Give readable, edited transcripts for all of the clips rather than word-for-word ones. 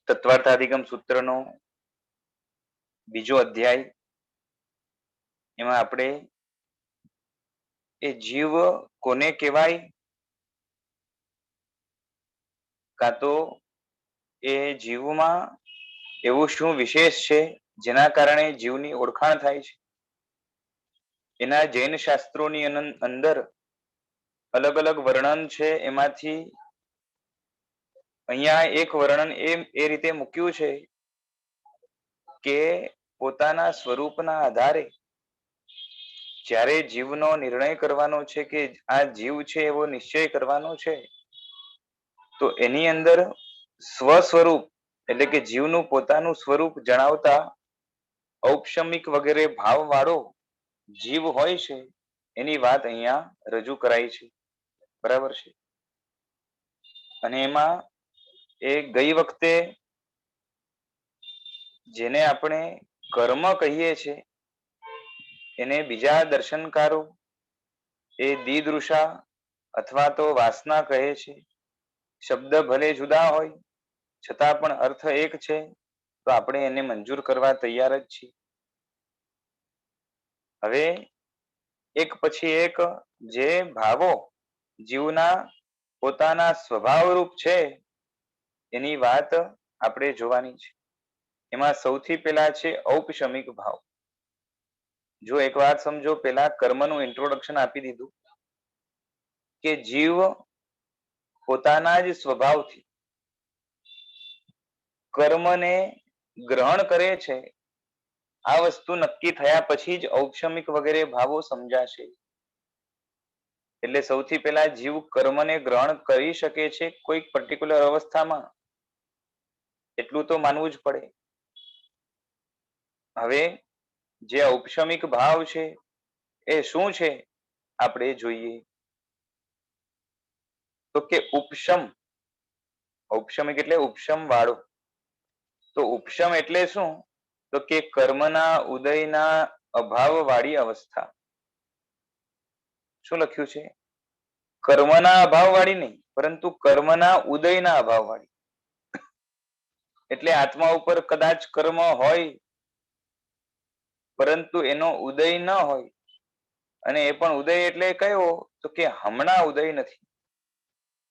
તત્વાર્થાધિગમ સૂત્રનો બીજો અધ્યાય, એમાં આપણે એ જીવ કોને કહેવાય, કાં તો એ જીવમાં એવું શું વિશેષ છે જેના કારણે જીવની ઓળખાણ થાય છે. એના જૈન શાસ્ત્રોની અંદર અલગ અલગ વર્ણન છે. એમાંથી અહીંયા એક વર્ણન એ રીતે મૂક્યું છે કે પોતાના સ્વરૂપના આધારે જ્યારે જીવનો નિર્ણય કરવાનો છે કે આ જીવ છે એવો નિશ્ચય કરવાનો છે, તો એની અંદર સ્વસ્વરૂપ એટલે કે જીવનું પોતાનું સ્વરૂપ જણાવતા ઔપશમિક વગેરે ભાવ વાળો જીવ હોય છે એની વાત અહીંયા રજૂ કરાઈ છે. બરાબર છે. અને એમાં એ ગઈ વખતે જેને આપણે કર્મ કહીએ છીએ એને બીજા દર્શનકારો એ દીદૃષા અથવા તો વાસના કહે છે. શબ્દ ભલે જુદા હોય છતાં પણ અર્થ એક છે, તો આપણે એને મંજૂર કરવા તૈયાર જ છીએ. હવે એક પછી એક જે ભાવો જીવના પોતાના સ્વભાવરૂપ છે એની વાત આપણે જોવાની છે. એમાં સૌથી પહેલા છે ઔપશમિક ભાવ. જો એક વાત સમજો, પહેલા કર્મનું ઇન્ટ્રોડક્શન આપી દીધું કે જીવ પોતાના જ સ્વભાવથી કર્મને ગ્રહણ કરે છે. આ વસ્તુ નક્કી થયા પછી જ ઔપશમિક વગેરે ભાવો સમજાશે. એટલે સૌથી પહેલા જીવ કર્મને ગ્રહણ કરી શકે છે કોઈક પર્ટિક્યુલર અવસ્થામાં, એટલું તો માનવું જ પડે. હવે જે ઔપશમિક ભાવ છે એ શું છે આપણે જોઈએ. તો કે ઉપશમ, ઔપશમિક એટલે ઉપશમ વાળો. તો ઉપશમ એટલે શું? તો કે કર્મના ઉદયના અભાવ વાળી અવસ્થા. શું લખ્યું છે? કર્મના અભાવ વાળી નહીં, પરંતુ કર્મના ઉદયના અભાવ વાળી. એટલે આત્મા ઉપર કદાચ કર્મ હોય પરંતુ એનો ઉદય ન હોય, અને એ પણ ઉદય એટલે કયો? તો કે હમણાં ઉદય નથી,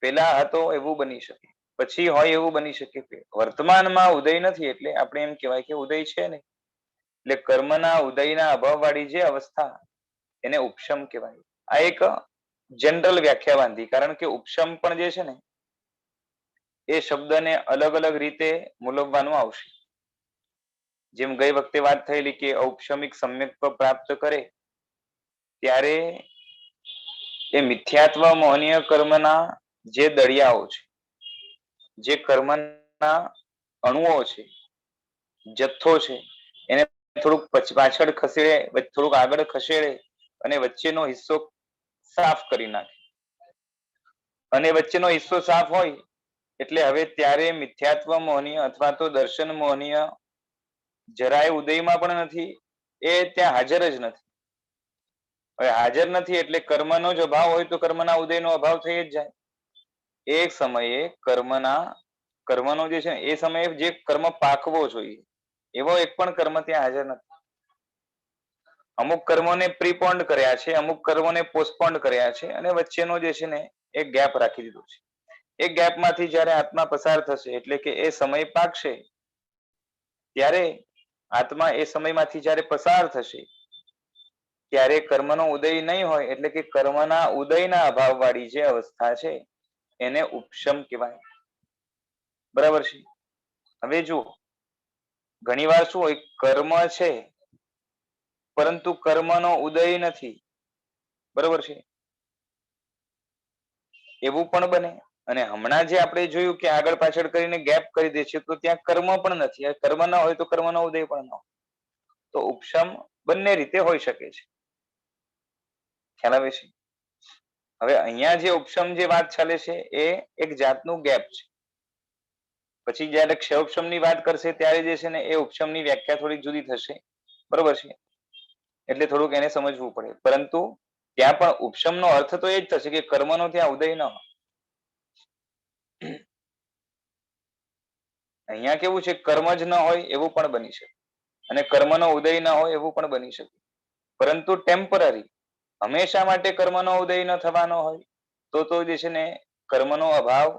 પેલા હતો એવું બની શકે, પછી હોય એવું બની શકે. વર્તમાનમાં ઉદય નથી એટલે આપણે એમ કહેવાય કે ઉદય છે ને. એટલે કર્મના ઉદયના અભાવ વાળી જે અવસ્થા એને ઉપશમ કહેવાય. આ એક જનરલ વ્યાખ્યા બાંધી, કારણ કે ઉપશમ પણ જે છે ને એ શબ્દને અલગ અલગ રીતે મૂલવવાનું આવશે. જેમ ગઈ વખતે વાત થયેલી કે ઔપશમિક સમ્યક્ત્વ પ્રાપ્ત કરે ત્યારે એ મિથ્યાત્વ મોહનીય કર્મના જે દળિયાઓ છે, જે કર્મના અણુઓ છે, જથ્થો છે, એને થોડુંક પાછળ ખસેડે, થોડુંક આગળ ખસેડે અને વચ્ચેનો હિસ્સો સાફ કરી નાખે. અને વચ્ચેનો હિસ્સો સાફ હોય એટલે હવે ત્યારે મિથ્યાત્વ મોહનીય અથવા તો દર્શન મોહનીય જરાય ઉદયમાં પણ નથી, એ ત્યાં હાજર જ નથી. હવે હાજર નથી એટલે કર્મનો જ અભાવ હોય તો કર્મના ઉદયનો અભાવ થઈ જ જાય. એક સમયે કર્મનો જે છે એ સમયે જે કર્મ પાકવો જોઈએ એવો એક પણ કર્મ ત્યાં હાજર નથી. અમુક કર્મોને પ્રીપોન્ડ કર્યા છે, અમુક કર્મોને પોસ્ટપોન્ડ કર્યા છે, અને વચ્ચેનો જે છે ને એક ગેપ રાખી દીધો છે. એ ગેપમાંથી જ્યારે આત્મા પસાર થશે એટલે કે એ સમય પાકશે, ત્યારે આત્મા એ સમયમાંથી જ્યારે પસાર થશે ત્યારે કર્મનો ઉદય નહીં હોય, એટલે કે કર્મના ઉદયના અભાવ વાળી જે અવસ્થા છે એને ઉપશમ કહેવાય. બરાબર છે. હવે જુઓ, ઘણી વાર શું હોય, કર્મ છે પરંતુ કર્મનો ઉદય નથી. બરાબર છે. એવું પણ બને. અને હમણાં જે આપણે જોયું કે આગળ પાછળ કરીને ગેપ કરી દે છે, તો ત્યાં કર્મ પણ નથી. કર્મ ના હોય તો કર્મનો ઉદય પણ ન હોય. તો ઉપશમ બંને રીતે હોઈ શકે છે. ખ્યાલ આવે છે? હવે અહીંયા જે ઉપશમ જે વાત ચાલે છે એ એક જાતનું ગેપ છે. પછી જયારે ક્ષયોપશમની વાત કરશે ત્યારે જે છે ને એ ઉપશમની વ્યાખ્યા થોડીક જુદી થશે. બરોબર છે? એટલે થોડુંક એને સમજવું પડે. પરંતુ ત્યાં પણ ઉપશમનો અર્થ તો એ જ થશે કે કર્મનો ત્યાં ઉદય ન હોય. અહીંયા કેવું છે, કર્મ જ ન હોય એવું પણ બની શકે, અને કર્મનો ઉદય ન હોય એવું પણ બની શકે, પરંતુ ટેમ્પરરી. હંમેશા માટે કર્મનો ઉદય ન થવાનો હોય તો જે છે ને કર્મનો અભાવ,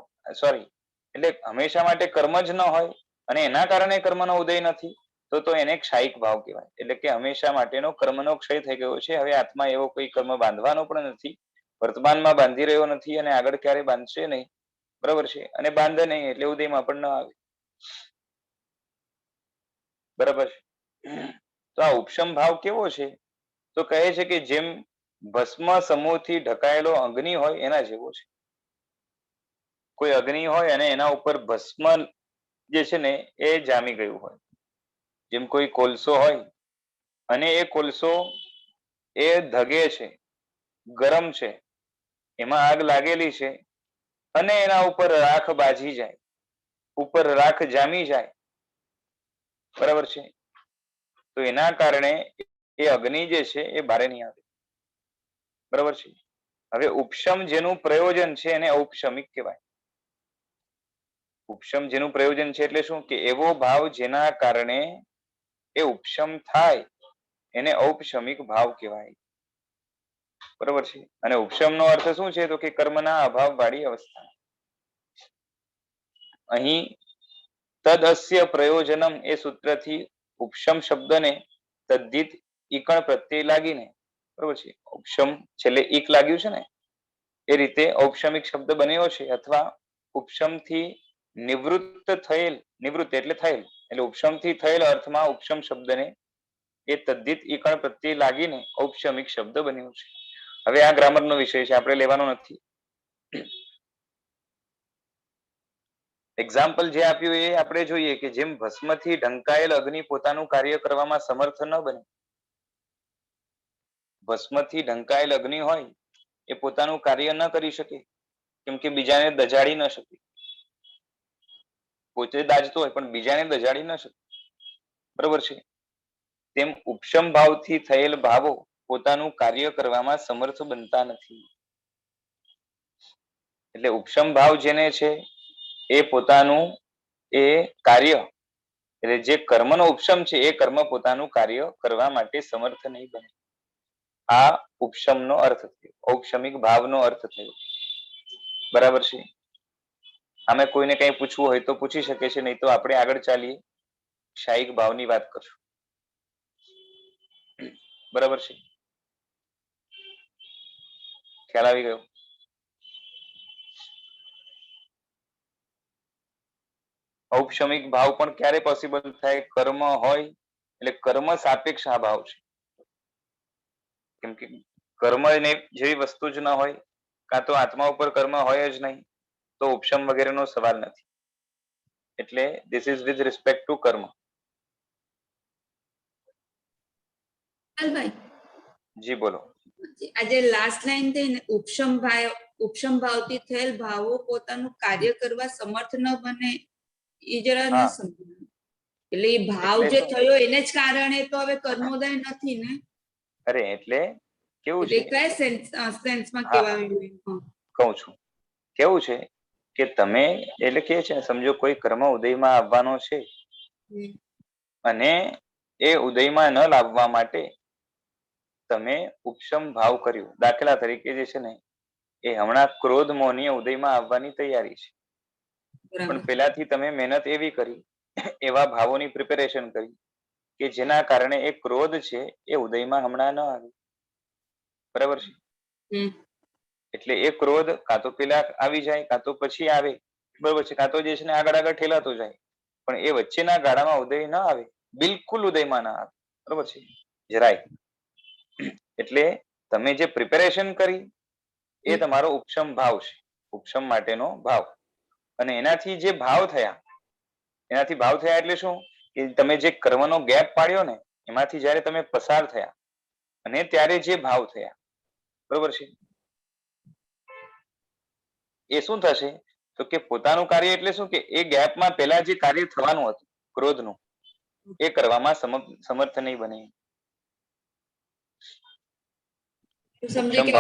સોરી, એટલે હંમેશા માટે કર્મ જ ન હોય અને એના કારણે કર્મનો ઉદય નથી, તો એને ક્ષાયિક ભાવ કહેવાય. એટલે કે હંમેશા માટેનો કર્મનો ક્ષય થઈ ગયો છે. હવે આત્મા એવો કોઈ કર્મ બાંધવાનો પણ નથી, વર્તમાનમાં બાંધી રહ્યો નથી અને આગળ ક્યારે બાંધશે નહીં. બરાબર છે? અને બાંધે નહીં એટલે ઉદયમાં પણ ન આવે. બરાબર છે? તો આ ઉપશમ ભાવ કેવો છે? તો કહે છે કે જેમ ભસ્મ સમૂહથી ઢકાયેલો અગ્નિ હોય એના જેવો છે. કોઈ અગ્નિ હોય અને એના ઉપર ભસ્મ જે છે ને એ જામી ગયું હોય. જેમ કોઈ કોલસો હોય અને એ કોલસો એ ધગે છે, ગરમ છે, એમાં આગ લાગેલી છે અને એના ઉપર રાખ બાજી જાય, ઉપર રાખ જામી જાય, બરાબર છે? તો એના કારણે એ અગ્નિ જે છે એ બારે નહીં આવે. બરાબર છે? હવે ઉપશમ જેનું પ્રયોજન છે એને ઔપશમિક કહેવાય. ઉપશમ જેનું પ્રયોજન છે એટલે શું? કે એવો ભાવ જેના કારણે એ ઉપશમ થાય એને ઔપશમિક ભાવ કહેવાય. બરાબર છે? અને ઉપશમનો અર્થ શું છે? તો કે કર્મના અભાવ વાળી અવસ્થા. અહીં તદસ્ય પ્રયોજનમ એ સૂત્રથી ઉપશમ શબ્દને તદ્ધિત ઈકણ પ્રત્યય લાગીને, બરાબર છે, ઉપશમ છેલ્લે ઈક લાગ્યું છે ને, એ રીતે ઔપશમિક શબ્દ બન્યો છે. અથવા ઉપશમથી નિવૃત્ત થયેલ, નિવૃત્ત એટલે થયેલ, એટલે ઉપશમથી થયેલ અર્થમાં ઉપશમ શબ્દને એ તદ્ધિત ઈકણ પ્રત્યય લાગીને ઔપશમિક શબ્દ બન્યો છે. હવે આ ગ્રામરનો વિષય છે, આપણે લેવાનો નથી. એક્ઝામ્પલ જે આપ્યું એ આપણે જોઈએ કે જેમ ભસ્મથી ઢંકાયેલ અગ્નિ પોતાનું કાર્ય કરવામાં સમર્થ ન બને. ભસ્મથી ઢંકાયેલ અગ્નિ હોય એ પોતાનું કાર્ય ન કરી શકે, કેમ કે બીજાને દજાડી ન શકે. પોતે દાજતો હોય પણ બીજાને દજાડી ન શકે. બરોબર છે? તેમ ઉપશમ ભાવથી થયેલ ભાવો પોતાનું કાર્ય કરવામાં સમર્થ બનતા નથી. એટલે ઉપશમ ભાવ જેને છે એ પોતાનું એ કાર્ય, એટલે જે કર્મનો ઉપશમ છે એ કર્મ પોતાનું કાર્ય કરવા માટે સમર્થ નહીં બને. આ ઉપશમનો અર્થ થયો, ઔપશમિક ભાવનો અર્થ થયો. બરાબર છે? આમે કોઈને કંઈ પૂછવું હોય તો પૂછી શકે છે, નહીં તો આપણે આગળ ચાલીએ, ક્ષાયિક ભાવની વાત કરશું. બરાબર છે? ખ્યાલ આવી ગયો? ઔપશમિક ભાવ પણ ક્યારે પોસિબલ થાય? કર્મ હોય એટલે કર્મ સાપેક્ષ આ ભાવ છે. કેમ કે કર્મ જેવી વસ્તુ જ ન હોય, કાં તો આત્મા ઉપર કર્મ હોય જ નહીં, તો ઉપશમ વગેરેનો સવાલ નથી. એટલે this is with respect to કર્મ. જી બોલો. આજે લાસ્ટ લાઈન થઈ ને, ઉપશમ ભાવથી થયેલ ભાવો પોતાનું કાર્ય કરવા સમર્થ ન બને, એ જરા ન સમજાયું. એટલે એ ભાવ જે થયો એને જ કારણે તો હવે કર્મોદય નથી ને. અરે એટલે કેવું છે, કયા સેન્સમાં કહેવાયું? કહું છું, કેવું છે કે તમે એટલે કે છે સમજો કોઈ કર્મ ઉદયમાં આવવાનો છે અને એ ઉદયમાં ન લાવવા માટે તમે ઉપશમ ભાવ કર્યું. દાખલા તરીકે જે છે ને એ હમણાં ક્રોધ મોહની ઉદયમાં આવવાની તૈયારી છે, પણ પેલાથી તમે મહેનત એવી કરી, એવા ભાવોની પ્રિપેરેશન કરી કે જેના કારણે એ ક્રોધ છે એ ઉદયમાં હમણાં ન આવે. બરાબર છે? એટલે એ ક્રોધ કાં તો પેલા આવી જાય, કાં તો પછી આવે. બરોબર છે? કાં તો જે છે ને આગળ આગળ ઠેલાતો જાય, પણ એ વચ્ચેના ગાળામાં ઉદય ન આવે, બિલકુલ ઉદયમાં ના આવે. બરોબર છે? જરાય. એટલે તમે જે પ્રિપેરેશન કરી એ તમારો ઉપશમ ભાવ છે, ઉપશમ માટેનો ભાવ. અને એનાથી જે ભાવ થયા, એનાથી ભાવ થયા એટલે શું? કે તમે જે કર્મનો ગેપ પાડ્યો ને એમાંથી જયારે તમે પસાર થયા અને ત્યારે જે ભાવ થયા, બરોબર છે, એ શું થશે? તો કે પોતાનું કાર્ય એટલે શું? કે એ ગેપમાં પહેલા જે કાર્ય થવાનું હતું ક્રોધનું, એ કરવામાં સમર્થ નહીં બને. સમજે કે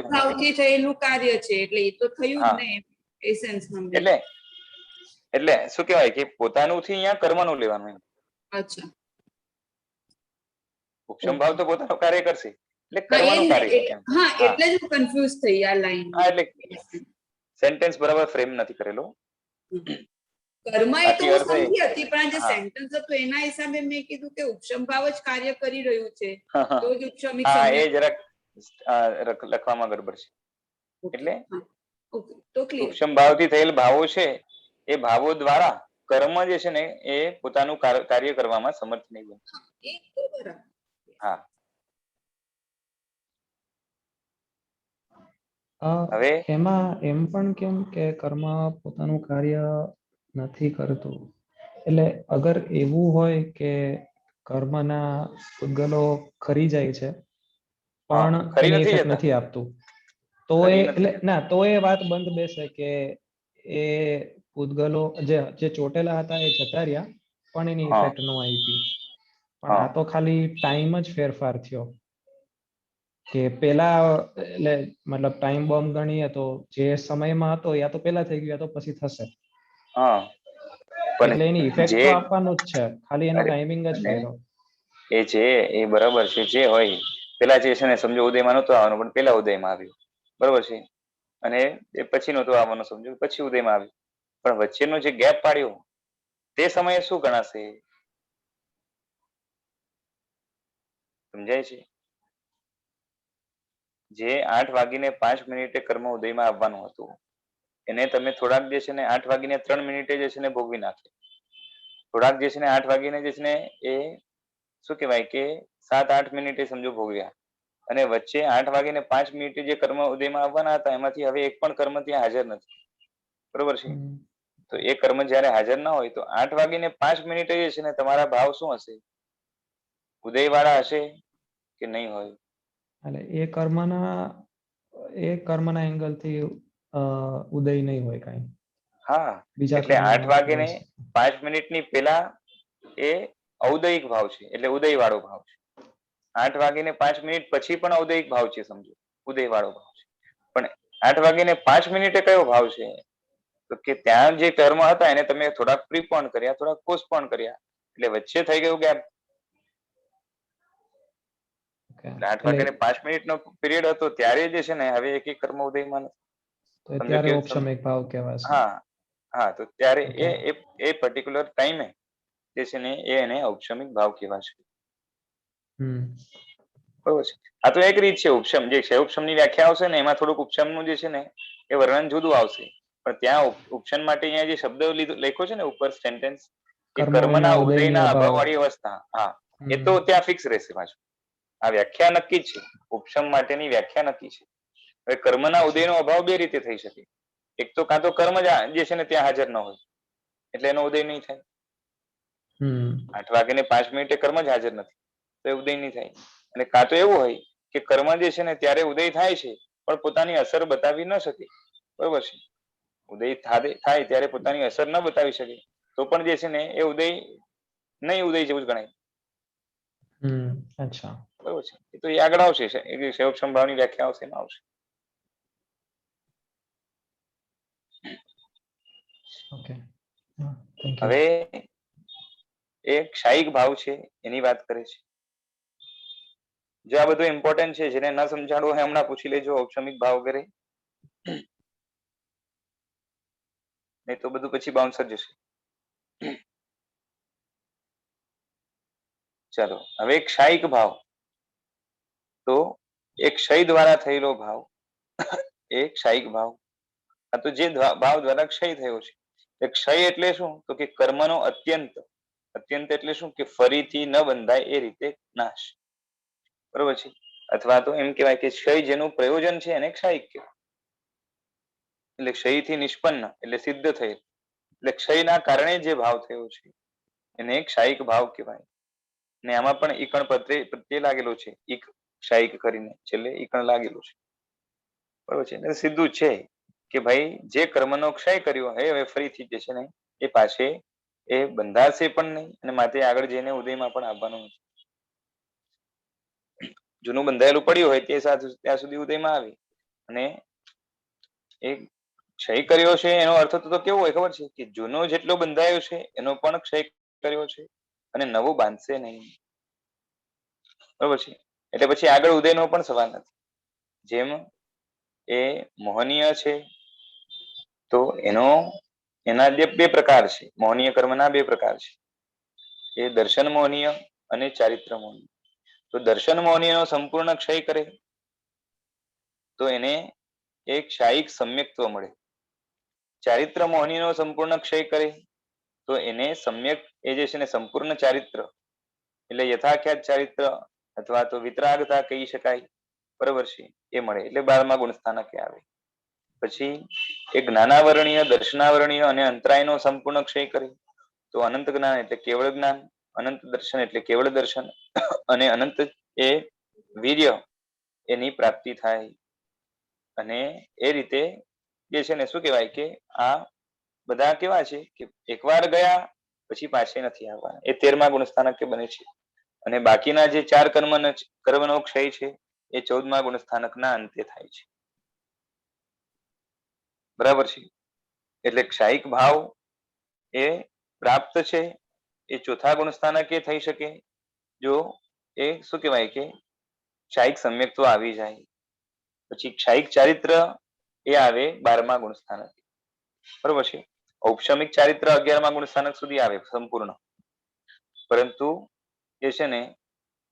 ભાવથી થયેલું કાર્ય છે એટલે એ તો થયું જ ને, એ સેન્સમાં. એટલે એટલે શું કહેવાય કે પોતાનું થી અહીંયા કર્મનું લેવાનું. અચ્છા, ઉપશમ ભાવ તો પોતાનું કાર્ય કરશે એટલે હા કર્મનું કાર્ય એમ. હા એટલે જ હું કન્ફ્યુઝ થઈ આ લાઈન. હા, એટલે સેન્ટેન્સ બરાબર ફ્રેમ નથી કરેલો. કર્મ એ તો હું સમજી હતી, પણ જે હા. સેન્ટેન્સ હતું એના હિસાબે મેં કીધું કે ઉપશમ ભાવ જ કાર્ય કરી રહ્યું છે, તો જ ઉપશમિક હા, એ સંજ્ઞા. જરાક લખવામાં ગડબડ છે. એટલે ઓકે, તો ક્લિયર. ઉપશમ ભાવથી થયેલ ભાવો છે એ ભાવો દ્વારા કર્મ જે છે ને એ પોતાનું કાર્ય કરવામાં સમર્થ નહીં બને. એ તો બરાબર. હા, હવે એમાં એમ પણ કેમ કે કર્મ પોતાનું કાર્ય નથી કરતું? એટલે અગર એવું હોય કે કર્મના પૂતગલો ખરી જાય છે પણ ખરી એની નથી ઇફેક્ટ જતા. નથી આપતું, તો એ ખરી નથી એટલે જતા. ના, તો એ વાત બંધ બેસે કે એ પૂતગલો જે ચોટેલા હતા એ જતા રહ્યા પણ એની હા, ઇફેક્ટ ન આવી. પણ હા, આ તો ખાલી ટાઈમ જ ફેરફાર થયો કે પેલા એટલે મતલબ ટાઈમ બોમ્બ ગણીએ તો જે સમયમાં હતો યા તો પેલા થઈ ગયું યા તો પછી થશે, હા. પણ એટલે એની ઇફેક્ટ જે તો આપવાનું જ છે, ખાલી એનો અરે ટાઈમિંગ જ અને ફેરો. એ છે એ બરાબર છે, જે હોય પેલા જે છે ને સમજો ઉદયમાં નહોતો આવવાનું પણ પેલા ઉદયમાં આવ્યું, બરોબર છે, અને એ પછી નહોતો આવવાનું સમજો પછી ઉદયમાં આવ્યું, પણ વચ્ચેનો જે ગેપ પાડ્યો તે સમયે શું ગણાશે? સમજાય છે? જે 8:05 કર્મ ઉદયમાં આવવાનું હતું એને તમે થોડાક જે છે ને 8:03 જે છે ને ભોગવી નાખે. થોડાક જે છે ને 8 વાગીને જે છે ને એ શું કહેવાય કે 7-8 સમજો ભોગવ્યા, અને વચ્ચે 8:05 જે કર્મ ઉદયમાં આવવાના હતા એમાંથી હવે એક પણ કર્મ ત્યાં હાજર નથી, બરોબર છે. તો એ કર્મ જયારે હાજર ના હોય તો 8:05 જે છે ને તમારા ભાવ શું હશે? ઉદય વાળા હશે કે નહીં હોય? એટલે એ કર્મના એંગલ થી ઉદય નહીં હોય કાંઈ. હા, બીજા એટલે કર્મમાં 8:05 ની પેલા એ ઔદયિક ભાવ છે, એટલે ઉદય વાળો ભાવ છે. 8:05 પછી પણ ઔદયિક ભાવ છે, સમજો ઉદય વાળો ભાવ છે. પણ 8:05 કયો ભાવ છે? તો કે ત્યાં જે કર્મ હતા એને તમે થોડાક પ્રીપોન કર્યા, થોડાક પોસ્ટપોન કર્યા, એટલે વચ્ચે થઈ ગયું ગેપ. એટલે 8:05 નો પીરિયડ હતો ત્યારે જે છે ને હવે એક કર્મ ઉદયમાં તો સમજો ત્યારે કે ઉપશમિક ભાવ કહેવાશે. હા, હા, તો ત્યારે ઓકે. એ પર્ટિક્યુલર ટાઈમે જે છે ને એને ઔપશમિક ભાવ કહેવાશે. બરોબર છે. આ તો એક રીત છે ઉપશમ, જે ક્ષયોપશમ ની વ્યાખ્યા આવશે ને એમાં થોડુંક ઉપશમ નું જે છે ને એ વર્ણન જુદું આવશે, પણ ત્યાં ઉપશન માટે અહીંયા જે શબ્દ લખ્યો છે ને ઉપર સેન્ટેન્સ કે કર્મના ઉદયના અભાવ વાળી અવસ્થા, હા, એ તો ત્યાં ફિક્સ રહેશે પાછું. આ વ્યાખ્યા નક્કી છે, ઉપશમ માટેની વ્યાખ્યા નક્કી છે. હવે કર્મના ઉદયનો અભાવ બે રીતે થઈ શકે. એક તો કાં તો કર્મ જે છે ને ત્યાં હાજર ન હોય એટલે એનો ઉદય નહીં થાય. 8:05 કર્મ જ હાજર નથી તો એ ઉદય નહીં થાય. અને કાં તો એવું હોય કે કર્મ જે છે ને ત્યારે ઉદય થાય છે પણ પોતાની અસર બતાવી ન શકે, બરોબર છે. ઉદય થાય ત્યારે પોતાની અસર ન બતાવી શકે તો પણ જે છે ને એ ઉદય નહીં, ઉદય જેવું જ ગણાય. અચ્છા, બરોબર છે. એ તો એ આગળ આવશે, ક્ષયોપશમ ભાવની વ્યાખ્યા આવશે, એમાં આવશે. ઓકે. હવે એ ક્ષાયિક ભાવ છે એની વાત કરે છે. જો આ બધું ઇમ્પોર્ટન્ટ છે, જેને ન સમજાણવું હોય હમણાં પૂછી લેજો ઔપશમિક ભાવ વગેરે, નહીં તો બધું પછી બાઉન્સર જશે. ચાલો, હવે ક્ષાયિક ભાવ તો એક ક્ષય દ્વારા થયેલો ભાવ, એ ક્ષાયિક ભાવ. આ તો જે ભાવ દ્વારા ક્ષય થયો છે. ક્ષય એટલે શું? તો કે કર્મનો અત્યંત એટલે શું? કે ફરીથી ન બંધાય એ રીતે નાશ, બરોબર છે. અથવા તો એમ કહેવાય કે ક્ષય જેનું પ્રયોજન છે એને ક્ષાયિક કહેવાય. એટલે ક્ષયથી નિષ્પન્ન એટલે સિદ્ધ થયેલ, એટલે ક્ષયના કારણે જે ભાવ થયો છે એને ક્ષાયિક ભાવ કહેવાય. ને આમાં પણ ઈકણ પ્રત્યય લાગેલો છે, ક્ષાયિક કરીને છેલ્લે ઈકણ લાગેલું છે, બરોબર છે. એટલે સીધું છે કે ભાઈ જે કર્મનો ક્ષય કર્યો હવે ફરીથી જે છે ને એ પાસે એ બંધાશે પણ નહીં અને માટે આગળ જઈને ઉદયમાં પણ આવવાનું નથી. જૂનું બંધાયેલું પડ્યું હોય તે ત્યાં સુધી ઉદયમાં આવે અને એ ક્ષય કર્યો છે એનો અર્થ તો કેવો હોય ખબર છે કે જૂનો જેટલો બંધાયો છે એનો પણ ક્ષય કર્યો છે અને નવો બાંધશે નહીં. બરોબર છે. એટલે પછી આગળ ઉદયનો પણ સવાલ નથી. જેમ એ મોહનીય છે તો એના જે બે પ્રકાર છે, મોહનીય કર્મના બે પ્રકાર છે, એ દર્શન મોહનીય અને ચારિત્ર મોહનીય. તો દર્શન મોહનીયનો સંપૂર્ણ ક્ષય કરે તો એને એક શાયિક સમ્યક્ત્વ મળે. ચારિત્ર મોહનીયનો સંપૂર્ણ ક્ષય કરે તો એને સમ્યક એ જે છે ને સંપૂર્ણ ચારિત્ર એટલે યથાખ્યાત ચારિત્ર અથવા તો વિતરાગતા કહી શકાય, બરોબર છે, એ મળે. એટલે 12મા ગુણસ્થાનકે આવે. પછી એ જ્ઞાનાવરણીય, દર્શનાવરણીય અને અંતરાયનો સંપૂર્ણ ક્ષય કરે તો અનંત જ્ઞાન એટલે કેવળ જ્ઞાન, અનંત દર્શન એટલે કેવળ દર્શન અને અનંત એ વીર્ય એની પ્રાપ્તિ થાય. અને એ રીતે જે છે ને શું કહેવાય કે આ બધા કેવા છે કે એકવાર ગયા પછી પાછે નથી આવવાના. એ 13મા ગુણસ્થાનકે બને છે. અને બાકીના જે 4 કર્મનો ક્ષય છે એ 14મા ગુણસ્થાનકના અંતે થાય છે. બરાબર છે. એટલે ક્ષાયિક ભાવ એ પ્રાપ્ત છે એ 4થા ગુણસ્થાનકે થઈ શકે જો એ શું કહેવાય કે ક્ષાયિક સમ્યક્ત્વ આવી જાય. પછી ક્ષાયિક ચારિત્ર એ આવે 12મા ગુણસ્થાનકે, બરોબર છે. ઔપશમિક ચારિત્ર 11મા ગુણસ્થાનક સુધી આવે સંપૂર્ણ, પરંતુ જે છે ને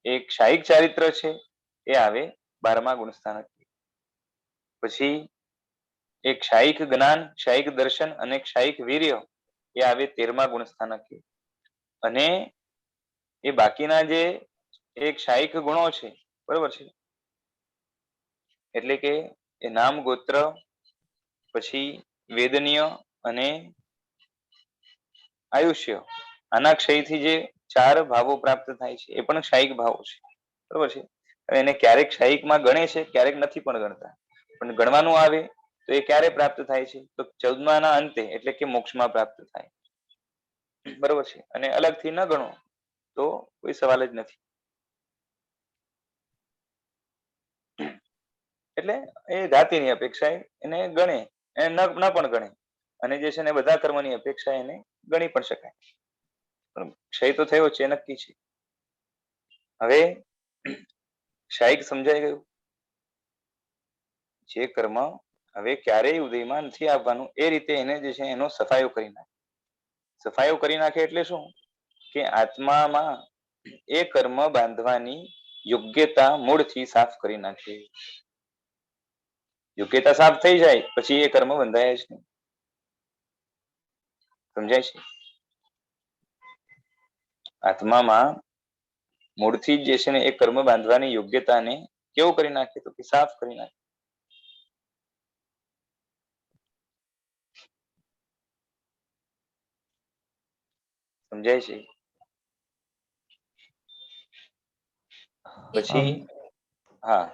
એ ક્ષાયિક ચારિત્ર છે એ આવે 12મા ગુણસ્થાનકે. પછી એ ક્ષાયિક જ્ઞાન, ક્ષાયિક દર્શન અને ક્ષાયિક વીર્ય એ આવે 13મા ગુણસ્થાનકે. અને એ બાકીના જે એ ક્ષાયિક ગુણો છે, બરોબર છે, એટલે કે એ નામ, ગોત્ર, પછી વેદનીય અને આયુષ્ય, આના ક્ષયથી જે 4 ભાવો પ્રાપ્ત થાય છે એ પણ ક્ષાયિક ભાવો છે, બરોબર છે. એને ક્યારેક ક્ષાયિકમાં ગણે છે, ક્યારેક નથી પણ ગણતા. પણ ગણવાનું આવે તો એ ક્યારે પ્રાપ્ત થાય છે તો 14માના અંતે, એટલે કે મોક્ષમાં પ્રાપ્ત થાય, બરોબર છે. અને અલગથી ન ગણો તો કોઈ સવાલ જ નથી. એટલે એ જાતિની અપેક્ષાએ એને ગણે, એને ન પણ ગણે. અને જે છે ને બધા કર્મની અપેક્ષા એને ગણી પણ શકાય. ક્ષય તો થયો છે નક્કી છે. હવે ક્ષાયિક સમજાઈ ગયું. જે કર્મ હવે ક્યારેય ઉદયમાં નથી આવવાનું એ રીતે એને જે છે એનો સફાયો કરી નાખે. સફાયો કરી નાખે એટલે શું કે આત્મામાં એ કર્મ બાંધવાની યોગ્યતા મૂળથી સાફ કરી નાખે. યોગ્યતા સાફ થઈ જાય પછી એ કર્મ બંધાય જ નહીં. સમજાય છે? આત્મામાં મૂળથી જે છે ને એ કર્મ બાંધવાની યોગ્યતાને કેવું કરી નાખે તો કે સાફ કરી નાખે. સમજાય છે? પછી હા,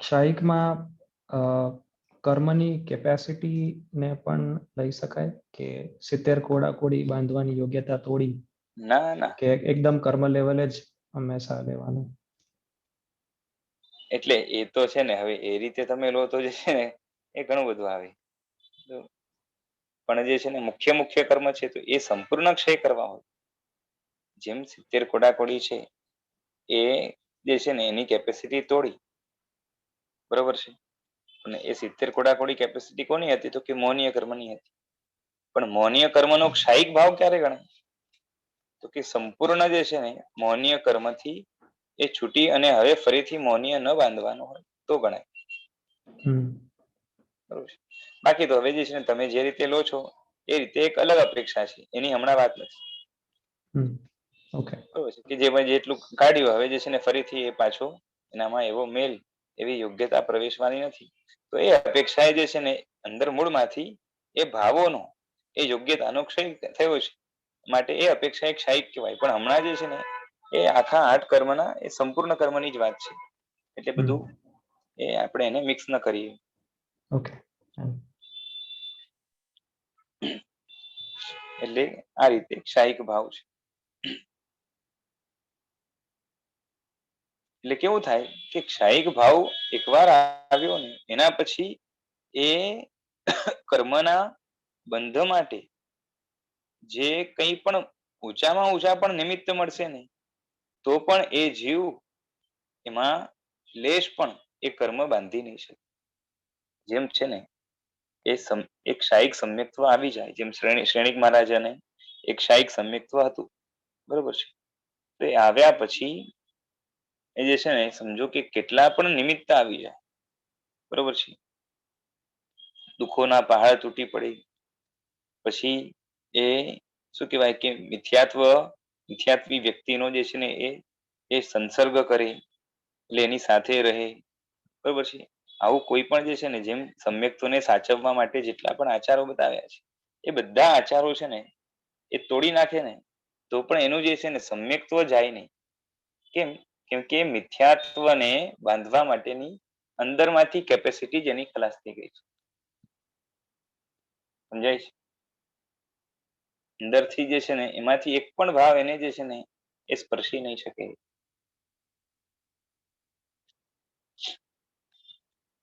ક્ષાયિકમાં કર્મની કેપેસિટી ને પણ લઈ શકાય કે 70 કોડા-કોડી બાંધવાની યોગ્યતા તોડી? ના ના, કે એકદમ કર્મ લેવલે જ હંમેશા લેવાનું? એટલે એ તો છે ને હવે એ રીતે તમે લો તો જે છે ને એ ઘણું બધું આવે. પણ જે છે ને મુખ્ય કર્મ છે તો એ સંપૂર્ણ ક્ષય કરવા હોય. જેમ 70 કોડા-કોડી છે એ જે છે ને એની કેપેસિટી તોડી, બરોબર છે. અને એ 70 કોડા-કોડી કેપેસિટી કોની હતી તો કે મોહનીય કર્મની હતી. પણ મોહનીય કર્મનો ક્ષાયિક ભાવ ક્યારે ગણાય તો કે સંપૂર્ણ જે છે ને મોહનીય કર્મથી એ છૂટી અને હવે ફરીથી મોહનીય ન બાંધવાનો હોય તો ગણાય. બરોબર છે. બાકી તો હવે જે છે ને તમે જે રીતે લો છો એ રીતે એક અલગ અપેક્ષા છે, એની હમણાં વાત નથી. બરોબર છે. કે જેમાં જેટલું કાઢ્યું હવે જે છે ને ફરીથી એ પાછો એનામાં એવો મેલ, એવી યોગ્યતા પ્રવેશવાની નથી. તો એ અપેક્ષા જે છે ને અંદર મૂળમાંથી એ ભાવોનો એ યોગ્યતાનો ક્ષય થયો છે. માટે એ અપેક્ષા એક ક્ષાયિક કહેવાય. પણ હમણાં જે છે ને એ આખા 8 કર્મના એ સંપૂર્ણ કર્મની જ વાત છે. એટલે બધું એ આપણે એને મિક્સ ન કરીએ. ઓકે. એટલે આ રીતે ક્ષાયિક ભાવ છે. એટલે કેવું થાય કે ક્ષાયિક ભાવ એકવાર આવ્યો ને એના પછી એ કર્મના બંધ માટે જે કંઈ પણ ઊંચામાં ઊંચા પણ નિમિત્ત મળશે ને તો પણ એ જીવ એમાં લેશ પણ એ કર્મ બાંધી નહીં શકે. જેમ છે ને એ એક શાયિક સમ્યક્ત્વ આવી જાય, જેમ શ્રેણિક મહારાજાને એક શાયિક સમ્યક્ત્વ હતું, બરોબર છે. તો એ આવ્યા પછી એ જે છે ને સમજો કે કેટલા પણ નિમિત્ત આવી જાય, બરોબર છે. દુઃખોના પહાડ તૂટી પડે, પછી એ શું કહેવાય કે મિથ્યાત્વી વ્યક્તિનો જે છે ને એ સંસર્ગ કરે, એટલે એની સાથે રહે, બરોબર છે. આવું કોઈ પણ જે છે ને જેમ સમ્યક્ત્વને સાચવવા માટે જેટલા પણ આચારો બતાવ્યા છે એ બધા આચારો છે ને એ તોડી નાખે ને તો પણ એનું જે છે ને સમ્યક્ત્વ જાય નહીં. કેમ? કેમ કે મિથ્યાત્વને બાંધવા માટેની અંદરમાંથી કેપેસિટી જેની ખલાસ થઈ ગઈ છે. સમજાય છે? અંદરથી જે છે ને એમાંથી એક પણ ભાવ એને જે છે ને એ સ્પર્શી નહીં શકે.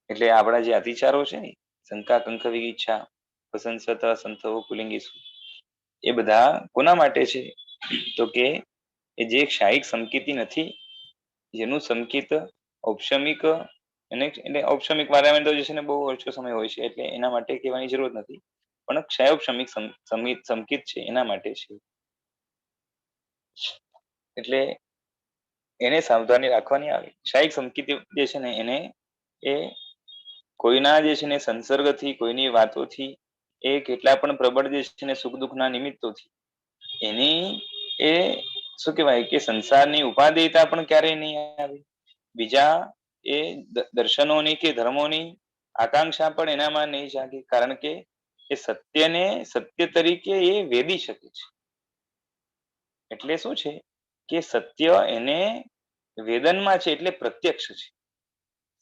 એટલે આપણા જે અતિચારો છે ને શંકા કંક વિગીચ્છા પ્રશંસત સંથવો પુલિંગીસુ, એ બધા કોના માટે છે? તો કે એ જે શાયિક સમકીતિ નથી, જેનું સમકિત ઔપશમિક એટલે ઔપશમિક વાળામાં તો જે છે ને બહુ ઓછો સમય હોય છે એટલે એના માટે કહેવાની જરૂર નથી, પણ ક્ષયોપશમિક સમકિત છે એના માટે છે. એટલે એને સાવધાની રાખવાની આવે. શાયિક સમકિત જે છે ને એને એ કોઈના જે છે ને સંસર્ગથી, કોઈની વાતોથી, એ કેટલા પણ પ્રબળ જે છે ને સુખ દુઃખના નિમિત્તોથી એની એ શું કહેવાય કે સંસારની ઉપાદેયતા પણ ક્યારેય નહીં આવે. બીજા એ દર્શનોની કે ધર્મોની આકાંક્ષા પણ એનામાં નહીં જાગે, કારણ કે એ સત્યને સત્ય તરીકે એ વેદી શકે છે. એટલે શું છે કે સત્ય એને વેદનમાં છે એટલે પ્રત્યક્ષ છે.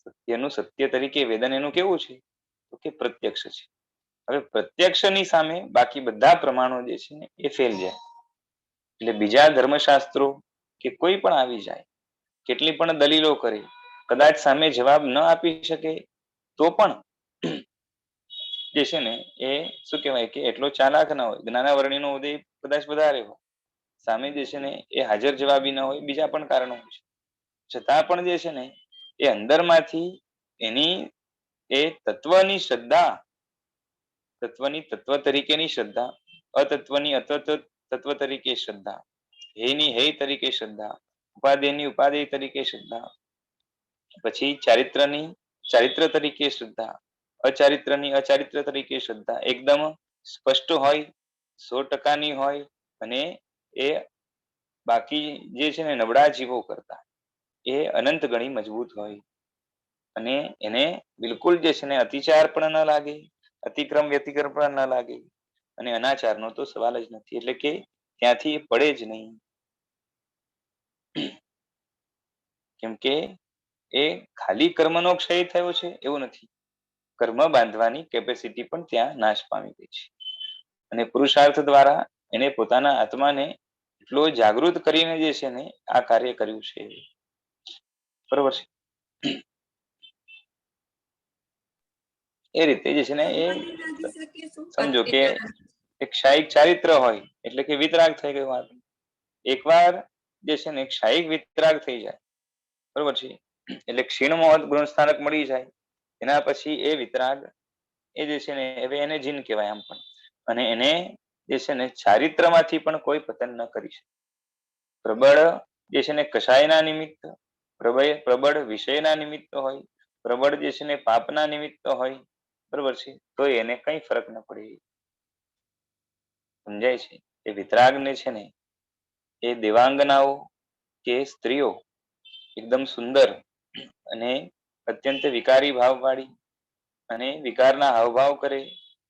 સત્યનું સત્ય તરીકે વેદન એનું કેવું છે? તો કે પ્રત્યક્ષ છે. હવે પ્રત્યક્ષની સામે બાકી બધા પ્રમાણો જે છે ને એ ફેલ જાય. એટલે બીજા ધર્મશાસ્ત્રો કે કોઈ પણ આવી જાય, કેટલી પણ દલીલો કરે, કદાચ સામે જવાબ ન આપી શકે તો પણ જે છે ને એ શું કહેવાય કે એટલો ચાલાક ના હોય, જ્ઞાનાવરણીનો ઉદય કદાચ વધારે હોય, સામે જે છે ને એ હાજર જવાબી ન હોય, બીજા પણ કારણો હોય છે, છતાં પણ જે છે ને એ અંદરમાંથી એની એ તત્વની શ્રદ્ધા, તત્વની તત્વ તરીકેની શ્રદ્ધા, અતત્વની તત્વ તરીકે શ્રદ્ધા, હેયની હેય તરીકે શ્રદ્ધા, ઉપાદેયની ઉપાદેય તરીકે શ્રદ્ધા, પછી ચારિત્રની ચારિત્ર તરીકે શ્રદ્ધા, અચારિત્રની અચારિત્ર તરીકે શ્રદ્ધા એકદમ સ્પષ્ટ હોય, 100%ની હોય, અને એ બાકી જે છે ને નબળા જીવો કરતા એ અનંત ગણી મજબૂત હોય, અને એને બિલકુલ જે છે ને અતિચાર પણ ન લાગે, અતિક્રમ વ્યતિક્રમ પણ ન લાગે, અને અનાચારનો તો સવાલ જ નથી. એટલે કે ત્યાંથી એ પડે જ નહીં. કેમ કે એ ખાલી કર્મનો ક્ષય થયો છે એવું નથી, કર્મ બાંધવાની કેપેસિટી પણ ત્યાં નાશ પામી ગઈ છે. અને પુરુષાર્થ દ્વારા એને પોતાના આત્માને એટલો જાગૃત કરીને જે છે ને આ કાર્ય કર્યું છે. બરોબર છે. એ રીતે જે છે ને એ સમજો કે એક શાયિક ચારિત્ર હોય એટલે કે વિતરાગ થઈ ગયું આદમી. એકવાર જે છે ને શાયિક વિતરાગ થઈ જાય, બરોબર છે, એટલે ક્ષીણ મોહ ગુણસ્થાનક મળી જાય, એના પછી એ વિતરાગ એ જે છે ને હવે એને જીન કહેવાય આમ પણ, અને એને જે છે ને ચારિત્રમાંથી પણ કોઈ પતન ન કરી શકે. પ્રબળ જે છે ને કષાયના નિમિત્ત, પ્રબળ વિષયના નિમિત્ત હોય, પ્રબળ જે છે ને પાપના નિમિત્ત હોય, બરોબર છે, તો એને કઈ ફરક ન પડે. સમજાય છે? એ વિતરાગને છે ને એ દેવાંગનાઓ કે સ્ત્રીઓ એકદમ સુંદર અને અત્યંત વિકારી ભાવવાળી અને વિકારના હાવભાવ કરે,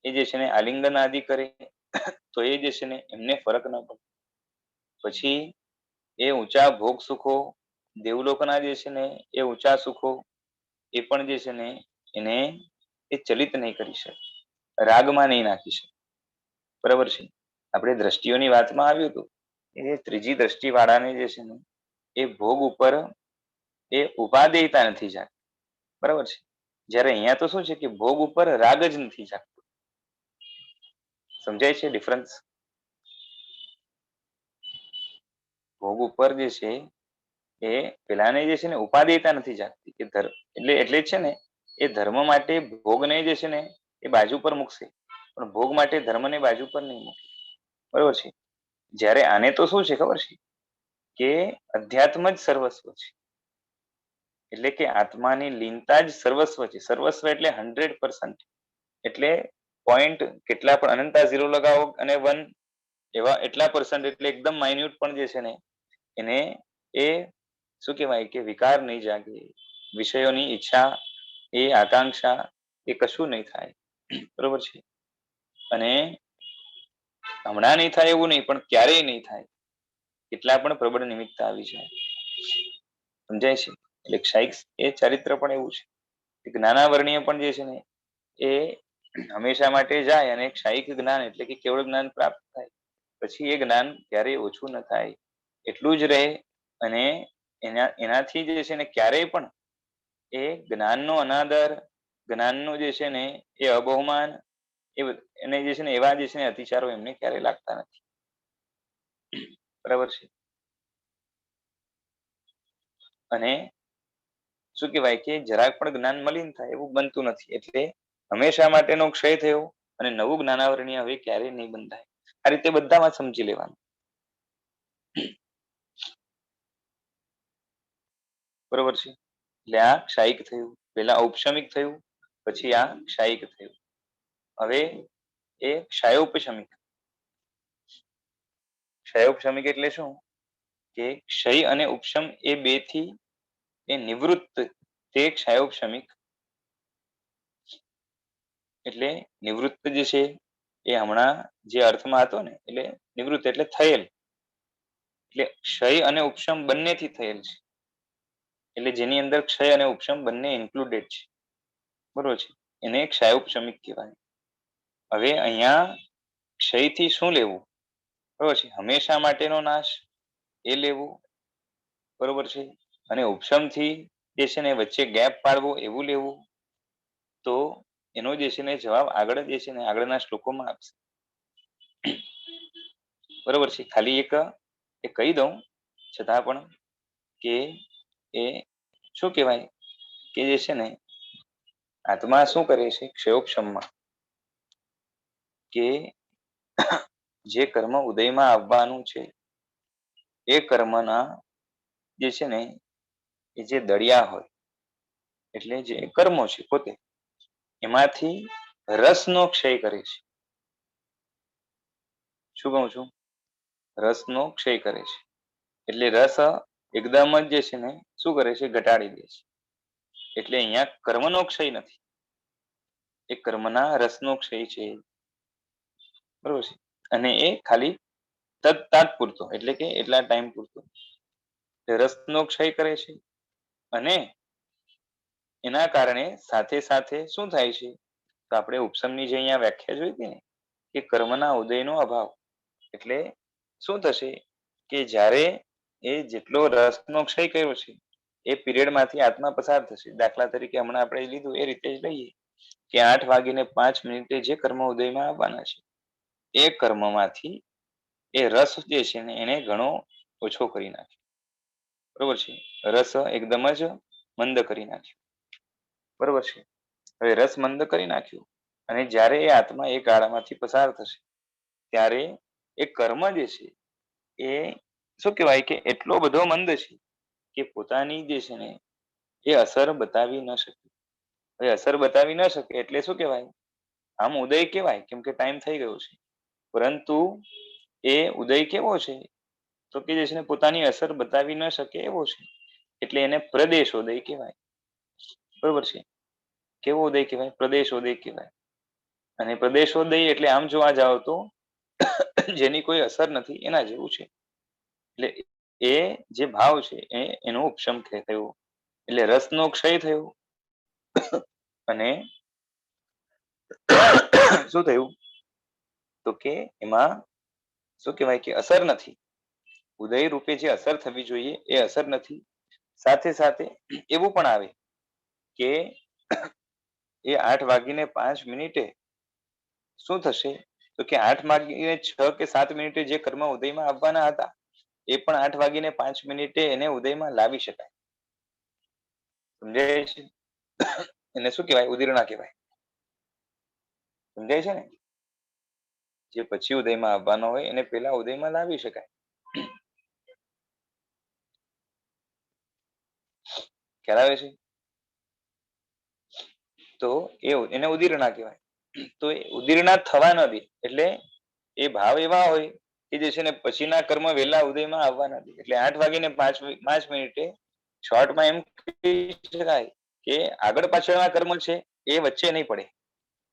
એ જે છે ને આલિંગન આદિ કરે, તો એ જે છે ને એમને ફરક ન પડે. પછી એ ઊંચા ભોગ સુખો, દેવલોકના જે છે ને એ ઊંચા સુખો, એ પણ જે છે ને એને એ ચલિત નહીં કરી શકે, રાગમાં નહીં નાખી શકે. બરાબર છે? આપણે દ્રષ્ટિઓની વાતમાં આવ્યું હતું એ ત્રીજી દ્રષ્ટિ વાળાને જે છે ને એ ભોગ ઉપર એ ઉપાદેયતા નથી જાગતી. બરાબર છે? જ્યારે અહીંયા તો શું છે કે ભોગ ઉપર રાગ જ નથી જાગતો. સમજાય છે ડિફરન્સ? ભોગ ઉપર જે છે એ પેલાને જે છે ને ઉપાદેયતા નથી જાગતી કે એટલે જ છે ને એ ધર્મ માટે ભોગને જે છે ને એ બાજુ પર મૂકશે, પણ ભોગ માટે ધર્મને બાજુ પર નહીં મૂકે. બરોબર છે. જ્યારે આને તો શું છે ખબર છે કે અધ્યાત્મ જ સર્વસ્વ છે, એટલે કે આત્માની લીનતા જ સર્વસ્વ છે. સર્વસ્વ એટલે 100%, એટલે પોઈન્ટ કેટલા પણ અનંતા ઝીરો લગાવો અને 1 એવા એટલા % એટલે એકદમ માઇન્યુટ પણ જે છે ને એને એ શું કહેવાય કે વિકાર નહીં જાગે, વિષયોની ઈચ્છા એ આકાંક્ષા એ કશું નહીં થાય. બરોબર છે. અને હમણાં નહીં થાય એવું નહીં, પણ ક્યારેય નહીં થાય, કેટલા પણ પ્રબળ નિમિત્ત આવી જાય. સમજાય છે? એટલે ક્ષાયિક એ ચરિત્ર પણ એવું છે કે જ્ઞાનાવરણીય પણ જે છે ને એ હંમેશા માટે જાય અને ક્ષાયિક જ્ઞાન એટલે કે કેવળ જ્ઞાન પ્રાપ્ત થાય, પછી એ જ્ઞાન ક્યારેય ઓછું ન થાય, એટલું જ રહે. અને એનાથી જે છે ને ક્યારેય પણ એ જ્ઞાનનો અનાદર, જ્ઞાનનું જે છે ને એ અબહુમાન એને જે છે ને એવા જે છે ને અતિચારો એમને ક્યારેય લાગતા નથી. બરાબર છે. અને શું કહેવાય કે જરાક પણ જ્ઞાન મલિન થાય એવું બનતું નથી, એટલે હંમેશા માટેનો ક્ષય થયો અને નવું જ્ઞાનાવરણીય હવે ક્યારેય નહીં બંધાય. આ રીતે બધામાં સમજી લેવાનું. બરોબર છે. એટલે આ ક્ષાયિક થયું, પેલા ઔપશમિક થયું, પછી આ ક્ષાયિક થયું. હવે એ ક્ષયોપશમિક. ક્ષયોપશમિક એટલે શું કે ક્ષય અને ઉપશમ એ બે થી એ નિવૃત્ત, તે ક્ષયોપશમિક. એટલે નિવૃત્ત જે છે એ હમણાં જે અર્થમાં હતો ને એટલે નિવૃત્ત એટલે થયેલ, એટલે ક્ષય અને ઉપશમ બંનેથી થયેલ છે, એટલે જેની અંદર ક્ષય અને ઉપશમ બંને ઇન્ક્લુડેડ છે. બરોબર છે. એને ક્ષયોપશમિક કહેવાય. હવે અહીંયા ક્ષયથી શું લેવું? બરોબર છે. હંમેશા માટેનો નાશ એ લેવું. બરોબર છે. અને ઉપશમથી જે છે ને વચ્ચે ગેપ પાડવો એવું લેવું. તો એનો જે છે ને જવાબ આગળ જે છે ને આગળના શ્લોકોમાં આપશે. બરોબર છે. ખાલી એક કહી દઉં છતાં પણ કે એ શું કહેવાય કે જે છે ને આત્મા શું કરે છે ક્ષયોપશમમાં કે જે કર્મ ઉદયમાં આવવાનું છે એ કર્મના જે છે ને એ જે દળિયા હોય એટલે જે કર્મો છે પોતે એમાંથી રસનો ક્ષય કરે છે. શું કહું છું? રસનો ક્ષય કરે છે. એટલે રસ એકદમ જ જે છે ને શું કરે છે? ઘટાડી દે છે. એટલે અહીંયા કર્મનો ક્ષય નથી, એ કર્મના રસનો ક્ષય છે. બરોબર છે. અને એ ખાલી તાત પૂરતો, એટલે કે એટલા ટાઈમ પૂરતો રસનો ક્ષય કરે છે. અને એના કારણે સાથે સાથે શું થાય છે? તો આપણે ઉપશમની જે અહીંયા વ્યાખ્યા જોઈ હતી ને કે કર્મના ઉદયનો અભાવ, એટલે શું થશે કે જ્યારે એ જેટલો રસનો ક્ષય કર્યો છે એ પિરિયડમાંથી આત્મા પસાર થશે. દાખલા તરીકે હમણાં આપણે લીધું એ રીતે જ લઈએ કે 8:05 જે કર્મ ઉદયમાં આવવાના છે એ કર્મમાંથી એ રસ જે છે ને એને ઘણો ઓછો કરી નાખ્યો. બરોબર છે. રસ એકદમ જ મંદ કરી નાખ્યો. બરોબર છે. હવે રસ મંદ કરી નાખ્યું અને જ્યારે એ આત્મા એ ગાળામાંથી પસાર થશે ત્યારે એ કર્મ જે છે એ શું કહેવાય કે એટલો બધો મંદ છે કે પોતાની જે છે ને એ અસર બતાવી ન શકે. હવે અસર બતાવી ન શકે એટલે શું કહેવાય? આમ ઉદય કહેવાય કેમ કે ટાઈમ થઈ ગયો છે, પરંતુ એ ઉદય કેવો છે તો કે જે છે ને પોતાની અસર બતાવી ન શકે એવો છે, એટલે એને પ્રદેશ ઉદય કહેવાય. બરોબર છે. કેવો ઉદય કહેવાય? પ્રદેશ ઉદય કહેવાય. અને પ્રદેશોદય એટલે આમ જોવા જાવ તો જેની કોઈ અસર નથી એના જેવું છે. એટલે એ જે ભાવ છે એનો ઉપશમ થયો, એટલે રસનો ક્ષય થયો અને શું થયું તો કે એમાં શું કહેવાય કે અસર નથી. ઉદય રૂપે જે અસર થવી જોઈએ એ અસર નથી. સાથે સાથે એવું પણ આવે કે એ 8:05 શું થશે તો કે 8:06 કે 7 મિનિટે જે કર્મ ઉદયમાં આવવાના હતા એ પણ 8:05 એને ઉદયમાં લાવી શકાય. સમજાય છે? એને શું કહેવાય? ઉદીર્ણા કહેવાય. સમજાય છે ને? જે પછી ઉદયમાં આવવાનો હોય એને પેલા ઉદયમાં લાવી શકાય. ખ્યાલ આવે છે? તો એને ઉદીર્ણા કહેવાય. તો એ ઉદીર્ણા થવા ન દે એટલે એ ભાવ એવા હોય કે જે છે ને પછીના કર્મ વહેલા ઉદયમાં આવવાના દે. એટલે 8:05 શોર્ટમાં એમ કહી શકાય કે આગળ પાછળના કર્મ છે એ વચ્ચે નહીં પડે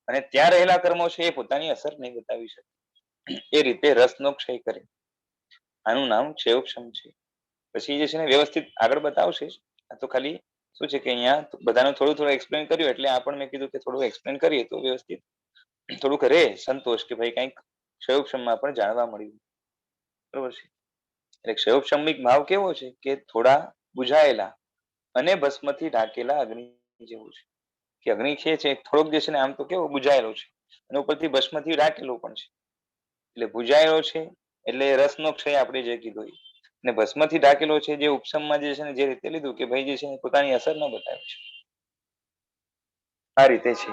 અને ત્યાં રહેલા કર્મો છે એ પોતાની અસર નહીં બતાવી શકે. એ રીતે રસનો ક્ષય કરે. આનું નામ ક્ષયોક્ષમ છે. પછી જે છે ને વ્યવસ્થિત આગળ બતાવશે. આ તો ખાલી શું છે કે અહીંયા બધાનું થોડું થોડું એક્સપ્લેન કર્યું એટલે આ પણ મેં કીધું કે થોડું એક્સપ્લેન કરીએ તો વ્યવસ્થિત થોડુંક રહે સંતોષ કે ભાઈ કંઈક ક્ષયોક્ષમમાં પણ જાણવા મળ્યું. બરોબર છે? એટલે ક્ષયોક્ષમિક ભાવ કેવો છે કે થોડા બુઝાયેલા અને ભસ્મથી ઢાંકેલા અગ્નિ જેવું છે. કે અગ્નિ છે થોડોક જે છે ને આમ તો કેવો બુઝાયેલો છે અને ઉપરથી ભસ્મથી ઢાંકેલો પણ છે. એટલે બુઝાયેલો છે એટલે રસનો ક્ષય આપણે જે કીધો ને ભસ્મથી ઢાંકેલો છે જે ઉપસમમાં જે છે ને જે રીતે લીધું કે ભાઈ જે છે પોતાની અસર ન બતાવે છે. આ રીતે છે.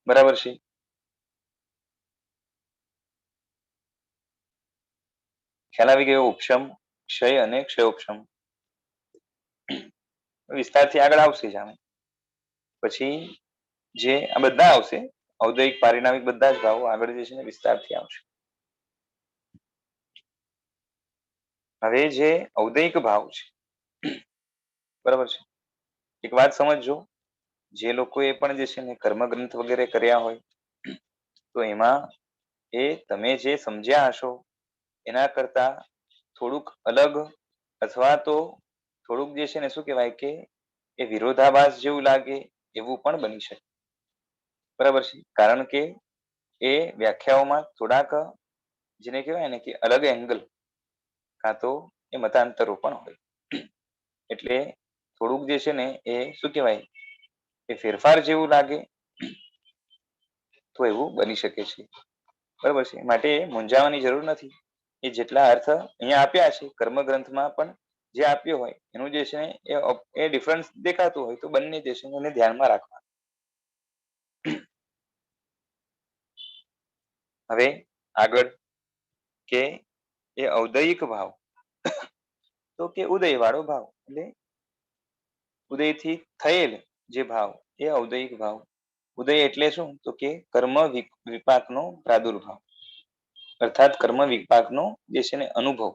બરાબર છે? ખ્યાલ આવી ગયો? ઉપશમ, ક્ષય અને ક્ષયોક્ષમ વિસ્તારથી આગળ આવશે જ આમ. પછી જે આ બધા આવશે ઔદયિક પારિણામિક બધા જ ભાવો આગળ જે છે ને વિસ્તારથી આવશે. હવે જે ઔદયિક ભાવ છે બરાબર છે, એક વાત સમજજો. જે લોકોએ પણ જે છે ને કર્મગ્રંથ વગેરે કર્યા હોય તો એમાં એ તમે જે સમજ્યા હશો એના કરતા થોડુંક અલગ અથવા તો થોડુંક જે છે ને શું કહેવાય કે એ વિરોધાભાસ જેવું લાગે એવું પણ બની શકે. બરાબર છે? કારણ કે એ વ્યાખ્યાઓમાં થોડાક જેને કહેવાય ને કે અલગ એંગલ કાં તો એ મતાંતરો પણ હોય. એટલે થોડુંક જે છે ને એ શું કહેવાય એ ફેરફાર જેવું લાગે તો એવું બની શકે છે. બરાબર છે? માટે મૂંઝાવાની જરૂર નથી. એ જેટલા અર્થ અહીંયા આપ્યા છે કર્મગ્રંથમાં પણ જે આપ્યો હોય એનું જે છે એ ડિફરન્સ દેખાતું હોય તો બંને જે છે એને ધ્યાનમાં રાખવા. હવે આગળ કે એ ઔદયિક ભાવ તો કે ઉદય વાળો ભાવ એટલે ઉદયથી થયેલ જે ભાવ એ ઔદયિક ભાવ. ઉદય એટલે શું? તો કે કર્મ વિપાકનો પ્રાદુર્ભાવ અર્થાત કર્મ વિપાકનો જે છે ને અનુભવ.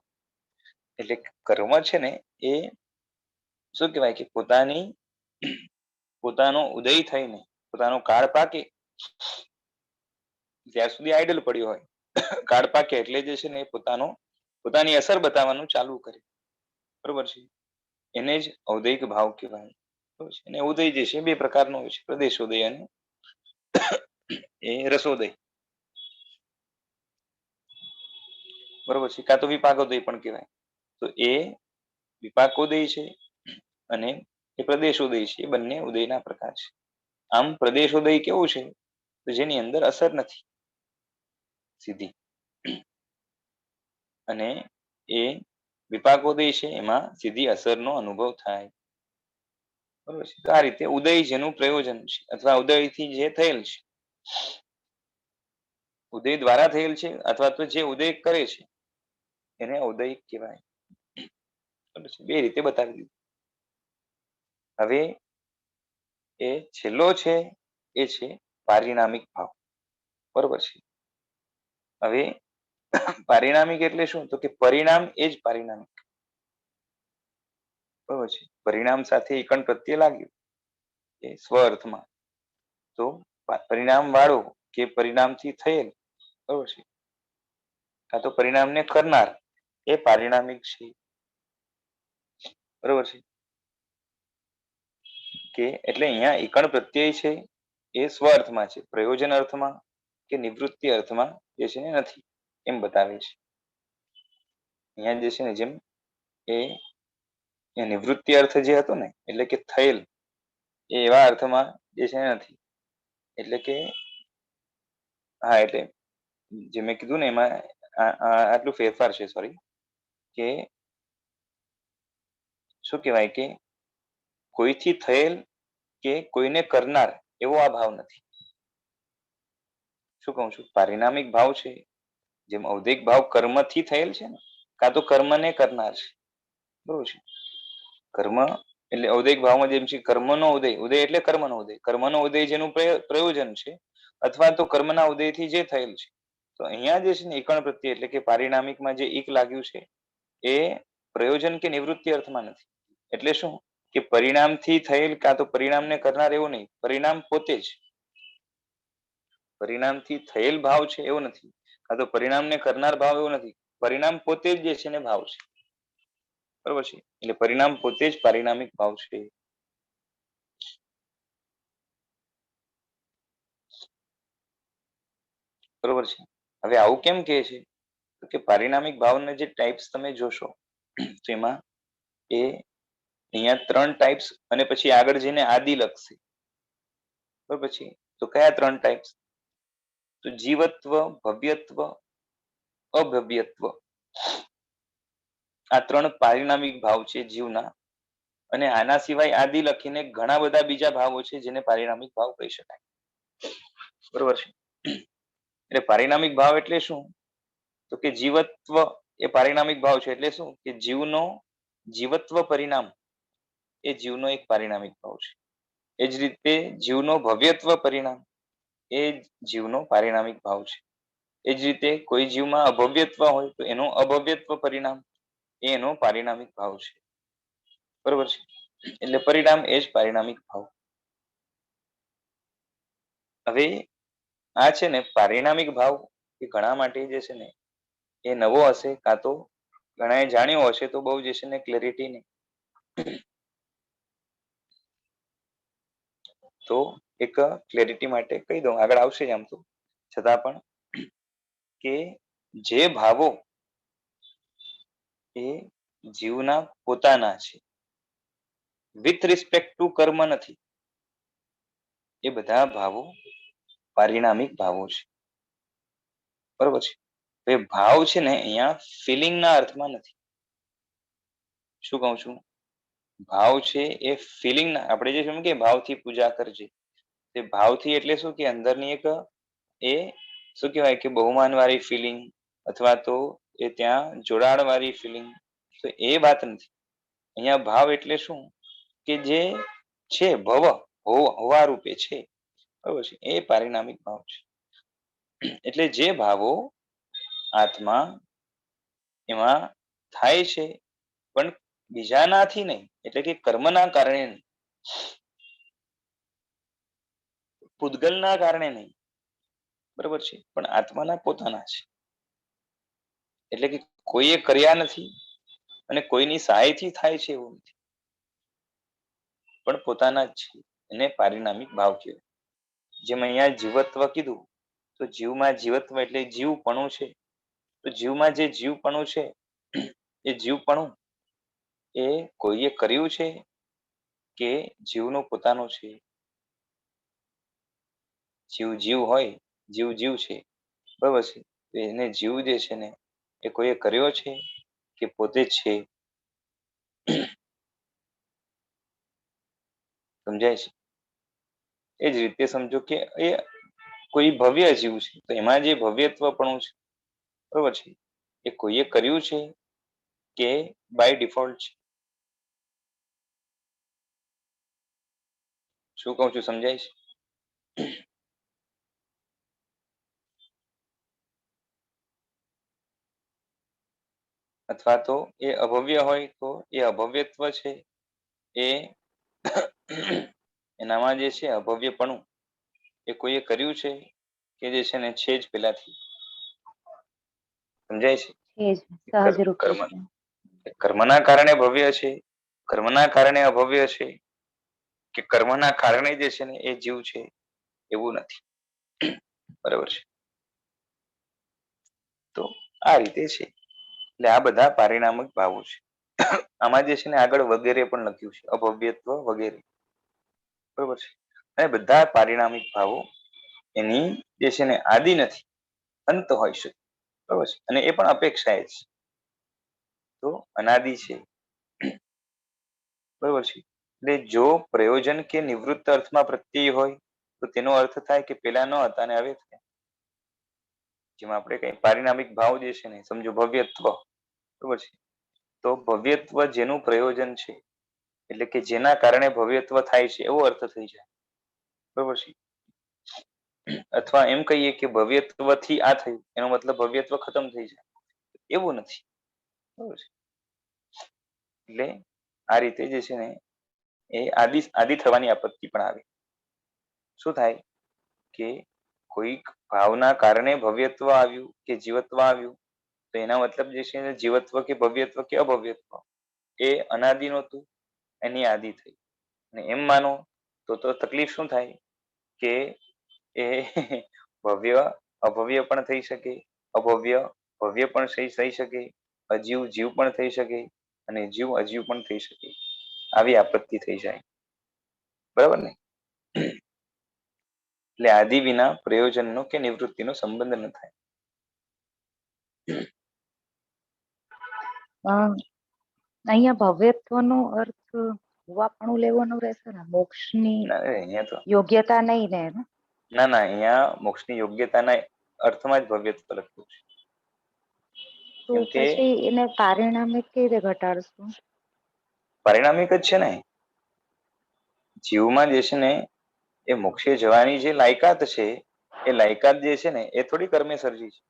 એટલે કર્મ છે ને એ શું કહેવાય કે પોતાનો ઉદય થઈને પોતાનો કાળ પાકે જ્યાં સુધી આઈડલ પડ્યો હોય કાળ પાકે એટલે જે છે ને પોતાની અસર બતાવવાનું ચાલુ કરે. બરોબર છે? એને જ ઔદયિક ભાવ કહેવાય. અને ઉદય જે છે બે પ્રકારનો હોય છે, પ્રદેશોદય અને એ રસોદય. બરોબર છે? કાં તો વિપાકોદય પણ કહેવાય. તો એ વિપાકોદય છે અને એ પ્રદેશોદય છે. એ બંને ઉદયના પ્રકાર છે. આમ પ્રદેશોદય કેવું છે? તો જેની અંદર અસર નથી સીધી અને એ વિપાકોદય છે એમાં સીધી અસરનો અનુભવ થાય. બરોબર છે? તો આ રીતે ઉદય જેનું પ્રયોજન છે અથવા ઉદયથી જે થયેલ છે ઉદય દ્વારા થયેલ છે અથવા તો જે ઉદય કરે છે એને ઔદયિક કહેવાય. બે રીતે બતાવી દીધું. હવે એ છેલ્લો છે એ છે પારિણામિક ભાવ. બરોબર છે? હવે પારિણામિક એટલે શું? તો કે પરિણામ એ જ પારિણામિક. બરોબર છે? પરિણામ સાથે ઈકણ પ્રત્યય લાગ્યું એ સ્વ અર્થમાં તો પરિણામ વાળો કે પરિણામથી થયેલ. બરોબર છે? કાં તો પરિણામને કરનાર એ પારિણામિક છે. બરોબર છે? કે એટલે અહીંયા ઈકણ પ્રત્યય છે એ સ્વ અર્થમાં છે, પ્રયોજન અર્થમાં કે નિવૃત્તિ અર્થમાં જે છે ને નથી એમ બતાવે છે. અહીંયા જે છે ને જેમ એ નિવૃત્તિ અર્થ જે હતો ને એટલે કે થયેલ એ એવા અર્થમાં જે છે નથી. એટલે કે હા, એટલે જે મેં કીધું ને એમાં આટલું ફેરફાર છે, સોરી, કે શું કહેવાય કે કોઈથી થયેલ કે કોઈને કરનાર એવો આ ભાવ નથી. શું કહું છું? પારિણામિક ભાવ છે, જેમ ઔદિક ભાવ કર્મથી થયેલ છે ને, કાં તો કર્મને કરનાર છે. બરોબર છે. કર્મ એટલે ઔદિક ભાવમાં જેમ છે કર્મનો ઉદય, ઉદય એટલે કર્મનો ઉદય, કર્મનો ઉદય જેનું પ્રયોજન છે, અથવા તો કર્મના ઉદયથી જે થયેલ છે. તો અહીંયા જે છે ને એકણ પ્રત્યે એટલે કે પારિણામિકમાં જે એક લાગ્યું છે એ પ્રયોજન કે નિવૃત્તિ અર્થમાં નથી. એટલે શું કે પરિણામથી થયેલ કાં તો પરિણામને કરનાર એવું નહીં, પરિણામ પોતે જ. પરિણામથી થયેલ ભાવ છે એવું નથી, કાં તો પરિણામને કરનાર ભાવ એવો નથી. પરિણામ પોતે જ જે છે ને ભાવ છે. બરોબર છે. એટલે પરિણામ પોતે જ પારિણામિક ભાવ છે. બરોબર છે. હવે આવું કેમ કહે છે? તો કે પારિણામિક ભાવના જે ટાઈપ્સ તમે જોશો તેમાં એ અહીંયા 3 ટાઈપ્સ અને પછી આગળ જઈને આદિ લખશે. બરોબર છે. તો કયા 3 ટાઈપ્સ? તો જીવત્વ, ભવ્યત્વ, અભવ્યત્વ. આ 3 પારિણામિક ભાવ છે જીવના. અને આના સિવાય આદિ લખીને ઘણા બધા બીજા ભાવો છે જેને પારિણામિક ભાવ કહી શકાય. બરોબર છે. એટલે પારિણામિક ભાવ એટલે શું? તો કે જીવત્વ એ પારિણામિક ભાવ છે. એટલે શું કે જીવનો જીવત્વ પરિણામ એ જીવનો એક પારિણામિક ભાવ છે. એ જ રીતે જીવનો ભવ્યત્વ પરિણામ એ જીવનો પારિણામિક ભાવ છે. એ જ રીતે કોઈ જીવમાં અભવ્યત્વ હોય તો એનું અભવ્યત્વ પરિણામ એનો પારિણામિક ભાવ છે. બરોબર છે. એટલે પરિણામ એ જ પારિણામિક ભાવ. હવે આ છે ને પારિણામિક ભાવ એ ઘણા માટે જે છે ને એ નવો હશે, કાં તો ઘણાએ જાણ્યો હશે તો બહુ જે છે ને ક્લેરિટી નહીં. તો એક ક્લેરિટી માટે કહી દઉં, આગળ આવશે જ આમ તો છતાં પણ, કે જે ભાવો એ જીવના પોતાના છે, વિથ રિસ્પેક્ટ ટુ કર્મ નથી, એ બધા ભાવો પારિણામિક ભાવો છે. બરોબર છે. એ ભાવ છે ને અહીંયા ફિલિંગના અર્થમાં નથી. શું કહું છું? ભાવ છે એ ફિલિંગના, આપણે જે શું કે ભાવથી પૂજા કરજે, તે ભાવથી એટલે શું કે અંદરની એક એ શું કહેવાય કે બહુમાન વાળી ફિલિંગ અથવા તો એ ત્યાં જોડાણ વાળી ફિલિંગ, તો એ વાત નથી. અહીંયા ભાવ એટલે શું કે જે છે ભવ હોવા રૂપે છે. બરોબર છે. એ પારિણામિક ભાવ છે. એટલે જે ભાવો આત્મા એમાં થાય છે પણ બીજાનાથી નહીં, એટલે કે કર્મના કારણે નહીં, પૂતગલના કારણે નહીં. બરોબર છે. પણ આત્માના પોતાના છે. એટલે કે કોઈએ કર્યા નથી અને કોઈની સહાયથી થાય છે એવું નથી, પણ પોતાના જ છે. એને પારિણામિક ભાવ કહેવાય. જેમ અહીંયા જીવત્વ કીધું તો જીવમાં જીવત્વ એટલે જીવપણું છે. તો જીવમાં જે જીવપણું છે એ જીવપણું એ કોઈએ કર્યું છે કે જીવનો પોતાનો છે? જીવ જીવ હોય, જીવ જીવ છે. બરોબર છે. તો એને જીવ જે છે ને એ કોઈએ કર્યો છે કે પોતે જ છે? સમજાય છે? એ જ રીતે સમજો કે એ કોઈ ભવ્ય જીવ છે, તો એમાં જે ભવ્યત્વપણું છે, બરોબર છે, એ કોઈએ કર્યું છે કે બાય ડિફોલ્ટ છે? શું કહું છું? સમજાય છે? અથવા તો એ અભવ્ય હોય તો એ અભવ્યત્વ છે એ એનામાં જે છે અભવ્યપણું એ કોઈએ કર્યું છે કે જે છે ને છે જ પેલાથી? સમજાય છે? કર્મના કારણે ભવ્ય છે, કર્મના કારણે અભવ્ય છે, કે કર્મના કારણે જે છે ને એ જીવ છે એવું નથી. બરાબર છે. તો આ રીતે છે. એટલે આ બધા પારિણામિક ભાવો છે. આમાં જે છે ને આગળ વગેરે પણ લખ્યું છે, અભવ્યત્વ વગેરે. બરોબર છે. અને બધા પારિણામિક ભાવો એની જે છે ને આદિ નથી, અંત હોઈ શકે, બરાબર છે, અને એ પણ અપેક્ષાએ જ. તો અનાદિ છે, બરાબર છે. એટલે જો પ્રયોજન કે નિવૃત્ત અર્થમાં પ્રત્યય હોય તો તેનો અર્થ થાય કે પેલા ન હતા અને હવે થયા. જેમાં આપણે કઈ પારિણામિક ભાવ જે છે ને, સમજો ભવ્યત્વ, બરાબર છે, તો ભવ્યત્વ જેનું પ્રયોજન છે, એટલે કે જેના કારણે ભવ્યત્વ થાય છે એવો અર્થ થઈ જાય, બરાબર છે. અથવા એમ કહીએ કે ભવ્યત્વ થી આ થયું એનો મતલબ ભવ્યત્વ ખતમ થઈ જાય, એવું નથી, બરાબર છે. એટલે આ રીતે જે છે ને એ આદિ થવાની આપત્તિ પણ આવે. શું થાય કે કોઈક ભાવના કારણે ભવ્યત્વ આવ્યું કે જીવત્વ આવ્યું, તો એના મતલબ જે છે જીવત્વ કે ભવ્યત્વ કે અભવ્યત્વ એ અનાદિ નહોતું, એની આદિ થઈ. અને એમ માનો તો તકલીફ શું થાય કે એ ભવ્ય અભવ્ય પણ થઈ શકે, અભવ્ય ભવ્ય પણ થઈ શકે, અજીવ જીવ પણ થઈ શકે, અને જીવ અજીવ પણ થઈ શકે. આવી આપત્તિ થઈ જાય, બરાબર ને. એટલે આદિ વિના પ્રયોજનનો કે નિવૃત્તિનો સંબંધ ન થાય. અહીંયા ભવ્યત્વનો અર્થ હોવાપણું લેવાનો રહેશે ને, મોક્ષની અહીંયા તો યોગ્યતા નહીં ને? ના, અહીંયા મોક્ષની યોગ્યતાના અર્થમાં જ ભવ્યત્વ લખ્યું છે. તો કેમ કે પછી એને પારિણામિક કેવી રીતે ઘટાડશું? પારિણામિક જ છે ને. જીવમાં જે છે ને એ મોક્ષે જવાની જે લાયકાત છે, એ લાયકાત જે છે ને એ થોડી કર્મે સર્જી છે.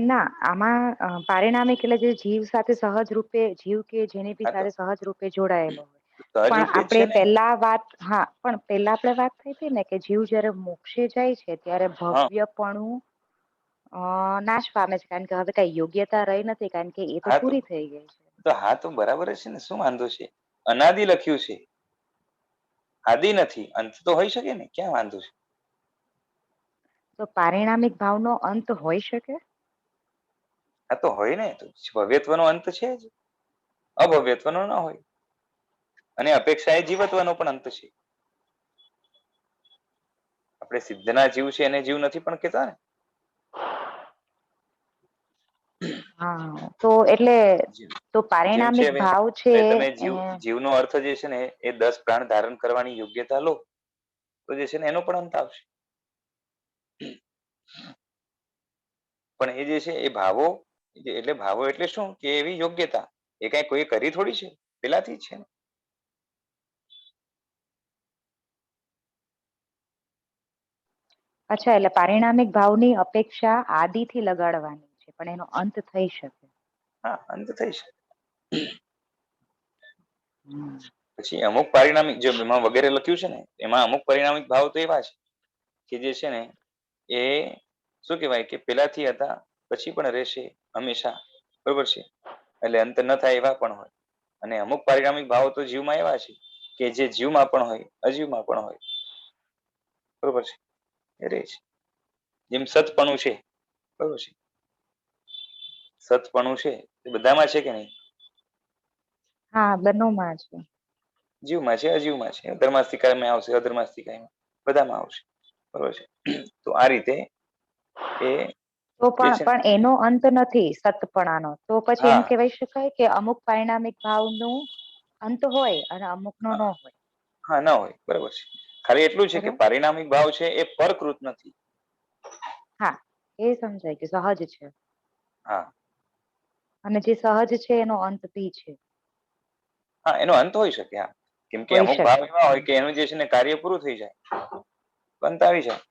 ના, આમાં પારિણામિક એટલે જે જીવ સાથે સહજ રૂપે જીવ કે જેની બી હા તો સાથે સહજ રૂપે જોડાયેલો હોય. સહજ પણ રૂપે જ છે આપણે ને. પહેલા આપણે વાત થઈ હતી ને કે જીવ જયારે મોક્ષે જાય છે ત્યારે હા ભવ્યપણું નાશ પામે છે, કારણ કે હવે કઈ યોગ્યતા રહી નથી, કારણ કે એ તો હા પૂરી થઈ ગઈ છે. તો બરાબર જ છે ને, શું વાંધો છે? અનાદિ લખ્યું છે, આદિ નથી, અંત તો હોઈ શકે ને, ક્યાં વાંધો છે? તો પારિણામિક ભાવનો અંત હોઈ શકે? આ તો હોય ને, તો ભવ્યત્વનો અંત છે જ, અભવ્યત્વનો ન હોય. અને અપેક્ષા એ જીવત્વનો પણ અંત છે. આપણે સિદ્ધના જીવ છે એને જીવ નથી પણ કેતા ને. હા, તો એટલે તો જેમ છે પારિણામિક હવે ભાવ છે તમે જીવનો અર્થ જે છે ને એ 10 પ્રાણ ધારણ કરવાની યોગ્યતા લો તો જે છે ને એનો પણ અંત આવશે. પણ એ જે છે એ ભાવો એટલે શું કે એવી યોગ્યતા એ કઈ કોઈ કરી થોડી છે, પેલાથી જ છે ને. અચ્છા, એટલે પારિણામિક ભાવની અપેક્ષા આદિથી લગાડવાની છે, પણ એનો અંત થઈ શકે. હા, અંત થઈ શકે. પછી અમુક પારિણામિક જે એમાં વગેરે લખ્યું છે ને એમાં અમુક પરિણામિક ભાવ તો એવા છે કે જે છે ને એ શું કહેવાય કે પેલાથી હતા પછી પણ રહેશે હંમેશા, બરોબર છે, એટલે અંત ન થાય એવા પણ હોય. અને અમુક પારિણામિક ભાવો તો જીવમાં એવા છે કે જે જીવમાં પણ હોય અજીવમાં પણ હોય, બરોબર છે, એ રહે છે. જેમ સતપણું છે, બરોબર છે, સતપણું છે એ બધામાં છે કે નહીં? હા, બંનેમાં છે. જીવમાં છે, અજીવમાં છે, ધર્માસ્તિકામાં આવશે, અધર્માસ્તિકામાં, બધામાં આવશે, બરોબર છે. તો આ રીતે એ તો જે છે પણ એનો અંત નથી સતપણાનો, તો પછી એમ હા કહેવાય શકાય કે અમુક પારિણામિક ભાવનો અંત હોય અને અમુકનો ન હોય. હા, ના હોય, બરોબર છે. ખાલી એટલું છે કે બરાબર. પારિણામિક ભાવ છે એ પરકૃત નથી. હા, એ સમજાય કે સહજ છે. હા અને જે સહજ છે એનો અંત બી છે. હા, એનો અંત હોઈ શકે. હા, કેમ કે હોઈ અમુક ભાવ શકે. એવા હોય કે એનું જે છે ને કાર્ય પૂરું થઈ જાય, અંત આવી જાય.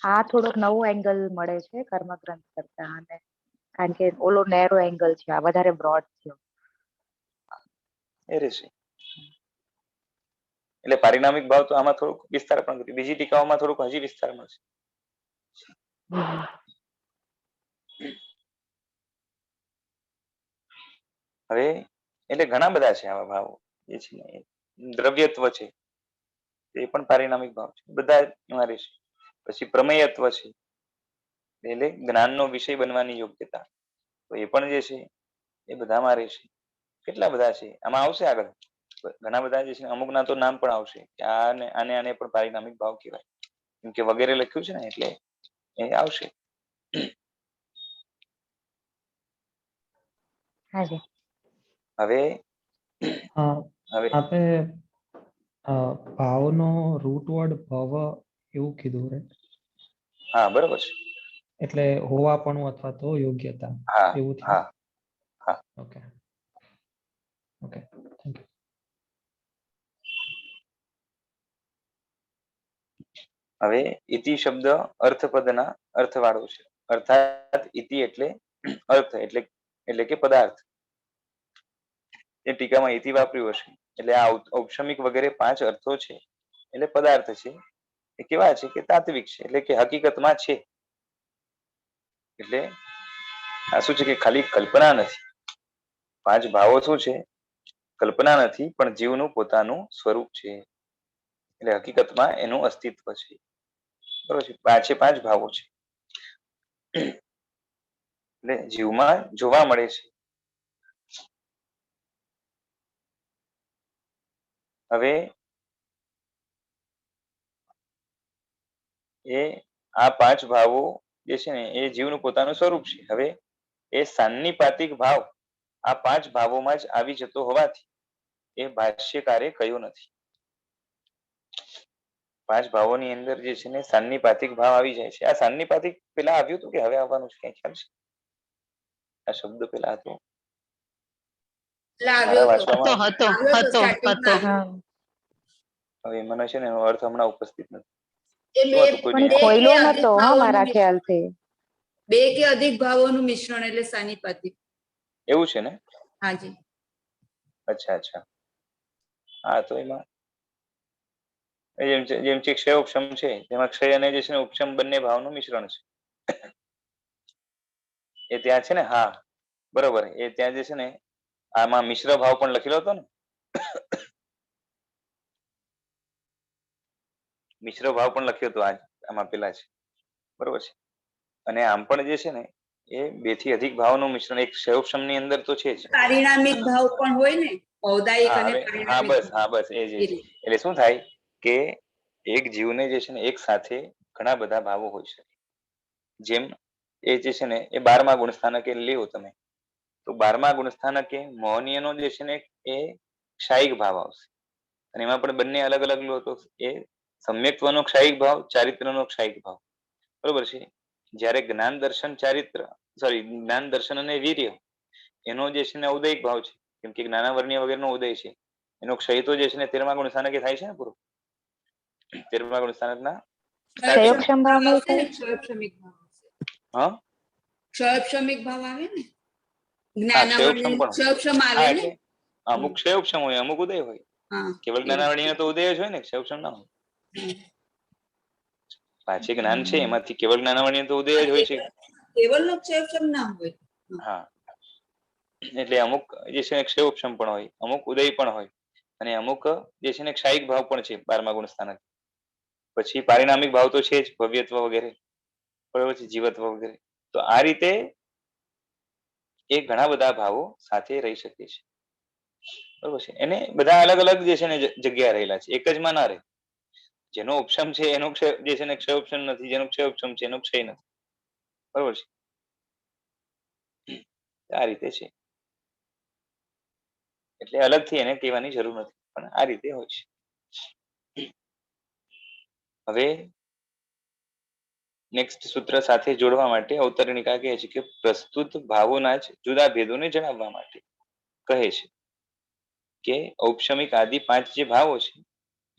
આ થોડોક નવો એંગલ મળે છે કર્મગ્રંથ કરતા, અને કારણ કે ઓલો નેરો એંગલ છે, આ વધારે બ્રોડ છે. એ રહેશે. એટલે પારિણામિક ભાવ તો આમાં થોડુંક વિસ્તાર પણ કર્યું, બીજી ટીકાઓમાં થોડુંક હજી વિસ્તાર મળશે. હવે એટલે ઘણા બધા છે આવા ભાવો જે છે ને દ્રવ્યત્વ છે એ પણ પારિણામિક ભાવ છે, બધા એમાં રહેશે. પછી પ્રમેયત્વ છે એટલે જ્ઞાનનો વિષય બનવાની યોગ્યતા, તો એ પણ જે છે એ બધામાં રહેશે. કેટલા બધા છે, આમાં આવશે આગળ ઘણા બધા જે છે અમુકના તો નામ પણ આવશે કે આને આને પણ પારિણામિક ભાવ કહેવાય, કેમ કે વગેરે લખ્યું છે ને એટલે એ આવશે. હાજી. હવે હા, હવે આપે ભાવનો રૂટ વર્ડ ભવ એવું કીધું રે, હા બરોબર છે. એટલે હોવાપણું અથવા તો યોગ્યતા હા એવું થયું. હા હા. Okay okay, thank you. હવે ઇતિ શબ્દ અર્થપદના અર્થવાળો છે, અર્થાત ઇતિ એટલે અર્થ એટલે કે પદાર્થ. એ ટીકામાં ઇતિ વાપર્યું હશે, એટલે આ ઔપશમિક વગેરે 5 અર્થો છે એટલે પદાર્થ છે. એ કેવા છે કે તાત્વિક છે, એટલે કે હકીકતમાં છે. એટલે આ શું છે કે ખાલી કલ્પના નથી. 5 ભાવો શું છે? કલ્પના નથી, પણ જીવનું પોતાનું સ્વરૂપ છે. એટલે હકીકતમાં એનું અસ્તિત્વ છે. બરોબર છે, 5 ભાવો છે એટલે જીવમાં જોવા મળે છે. હવે આ 5 ભાવો જે છે ને એ જીવનું પોતાનું સ્વરૂપ છે. હવે એ સાન્નિપાતિક ભાવ આ 5 ભાવોમાં જ આવી જતો હોવાથી એ ભાષ્યકારે કહ્યું નથી. 5 ભાવોની અંદર જે છે ને સાન્નિપાતિક ભાવ આવી જાય છે. આ સાન્નિપાતિક પેલા આવ્યું હતું કે હવે આવવાનું છે, કઈ ખ્યાલ છે? આ શબ્દ પેલા હતો મારા વાંચવામાં હવે મને છે ને એનો અર્થ હમણાં ઉપસ્થિત નથી. શું હતું કોઈ પણ ખોયલો નતો મારા ખ્યાલથી. 2 કે અધિક ભાવોનું મિશ્રણ એટલે સાનિપાતિક. એવું છે ને? હાજી. અચ્છા. હા, તો એમાં જેમ કે ક્ષય ઉપશમ છે, તેમાં ક્ષય અને જે છે ને ઉપશમ બંને ભાવનું મિશ્રણ છે. એ ત્યાં છે ને, હા બરોબર, એ ત્યાં જે છે ને આમાં મિશ્ર ભાવ પણ લખેલો હતો ને, મિશ્ર ભાવ પણ લખ્યો હતો આમાં પેલા છે, બરોબર છે. અને આમ પણ જે છે ને એ 2 થી અધિક ભાવનું મિશ્રણ એક ક્ષયોપશમ ની અંદર તો છે જ. પારિણામિક ભાવ પણ હોય ને, ઔદાયિક અને પારિણામિક. બસ એ જ. એટલે શું થાય કે એક જીવને જે છે ને એક સાથે ઘણા બધા ભાવો હોય છે. જેમ એ જે છે ને એ 12મા ગુણસ્થાનકે લ્યો તમે, તો 12મા ગુણસ્થાનકે મોહનીયનો જે છે ને એ ક્ષાયિક ભાવ આવશે. અને એમાં પણ બંને અલગ અલગ લો તો એ સમ્યક્ત્વનો ક્ષાયિક ભાવ, ચારિત્રનો ક્ષાયિક ભાવ, બરોબર છે. જ્યારે જ્ઞાન દર્શન જ્ઞાન દર્શન અને વીર્ય એનો જે છે ને ઔદયિક ભાવ છે, કેમ કે જ્ઞાનાવર્ણ્ય વગેરેનો ઉદય છે. એનો ક્ષય તો જે છે ને 13મા ગુણસ્થાનકે થાય છે ને પૂરો. 13મા ગુણસ્થાનકના સ્ટાર્ટિંગમાં. ક્ષયોપશમ ભાવ નહીં થાય? ક્ષયોપશમિક ભાવ આવશે. હા, ક્ષયોપશમિક ભાવ આવે ને, હા ક્ષયોપશમ પણ ક્ષયોપશમ આવે હા, ને. એટલે અમુક ક્ષયોપશમ હોય, અમુક ઉદય હોય. હા, કેવળ જ્ઞાનાવર્ણ્ય તો ઉદય જ હોય ને, ક્ષયોપશમ ના હોય. પાછી જ્ઞાન છે એમાંથી કેવળ જ્ઞાનાવર્ણ્ય તો ઉદય જ હોય છે. કેવળનો ક્ષયોપશમ ના હોય. હા, એટલે અમુક જે છે ક્ષયોપશમ પણ હોય, અમુક ઉદય પણ હોય, અને અમુક જે છે ને ક્ષાયિક ભાવ પણ છે 12મા ગુણસ્થાનક. પછી પારિણામિક ભાવ તો છે જ, ભવ્યત્વ વગેરે, બરોબર છે, જીવત્વ વગેરે. તો આ રીતે એ ઘણા બધા ભાવો સાથે રહી શકે છે, બરોબર છે. એને બધા અલગ અલગ જે છે ને જગ્યા રહેલા છે, એક જ માં ના રહે. જેનો ઉપશમ છે એનો જે છે ને ક્ષયોપશમ નથી, જેનો ક્ષયોપશમ છે એનો ક્ષય નથી, બરોબર છે. આ રીતે છે, એટલે અલગથી એને કહેવાની જરૂર નથી, પણ આ રીતે હોય છે. હવે નેક્સ્ટ સૂત્ર સાથે જોડવા માટે અવતરણિકા કહે છે કે પ્રસ્તુત ભાવોના જ જુદા ભેદોને જણાવવા માટે કહે છે કે ઔપશમિક આદિ 5 જે ભાવો છે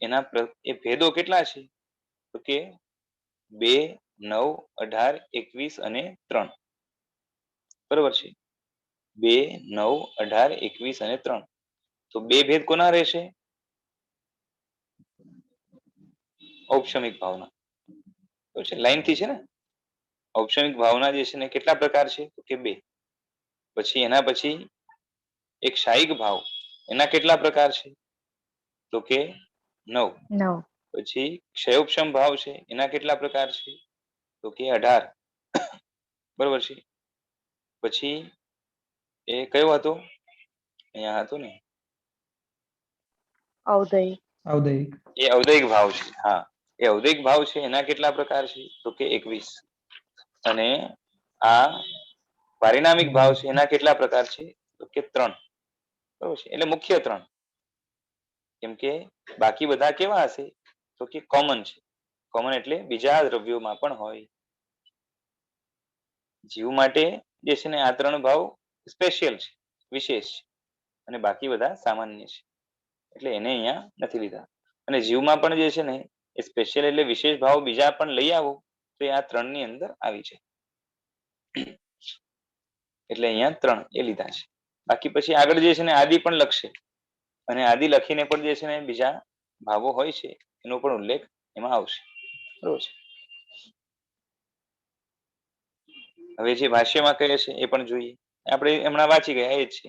એના એ ભેદો કેટલા છે? તો કે 2, 9, 18, 21 અને 3. બરોબર છે. 2, 9, 18, 21 અને 3. તો 2 ભેદ કોના રહેશે? ઔપશમિક ભાવના. તો છે લાઈન થી છે ને, ઔપશમિક ભાવના જે છે ને કેટલા પ્રકાર છે? તો કે 2. પછી એના પછી એક ક્ષાયિક ભાવ, એના કેટલા પ્રકાર છે? તો કે 9. પછી ક્ષયોપશમ ભાવ છે, એના કેટલા પ્રકાર છે? તો કે 18. બરોબર છે. પછી એ કયો હતો? અહીંયા હતું ને અવદય. અવદયિક. એ ઔદયિક ભાવ છે. હા, એ ઔદયિક ભાવ છે એના કેટલા પ્રકાર છે? તો કે 21. અને આ પારિણામિક ભાવ છે એના કેટલા પ્રકાર છે? તો કે 3. બરોબર છે, એટલે મુખ્ય 3. કેમ કે બાકી બધા કેવા હશે? તો કે કોમન છે. કોમન એટલે બીજા દ્રવ્યોમાં પણ હોય. જીવ માટે જે છે ને આ 3 ભાવ સ્પેશિયલ છે, વિશેષ છે, અને બાકી બધા સામાન્ય છે, એટલે એને અહીંયા નથી લીધા. અને જીવમાં પણ જે છે ને એ સ્પેશિયલ એટલે વિશેષ ભાવ બીજા પણ લઈ આવો તો એ આ 3 ની અંદર આવી જાય. એટલે અહીંયા 3 એ લીધા છે. બાકી પછી આગળ જે છે ને આદિ પણ લખશે, અને આદિ લખીને પણ જે છે ને બીજા ભાવો હોય છે એનો પણ ઉલ્લેખ એમાં આવશે. બરોબર છે. હવે જે ભાષ્યમાં કહે છે એ પણ જોઈએ. આપણે હમણાં વાંચી ગયા એ જ છે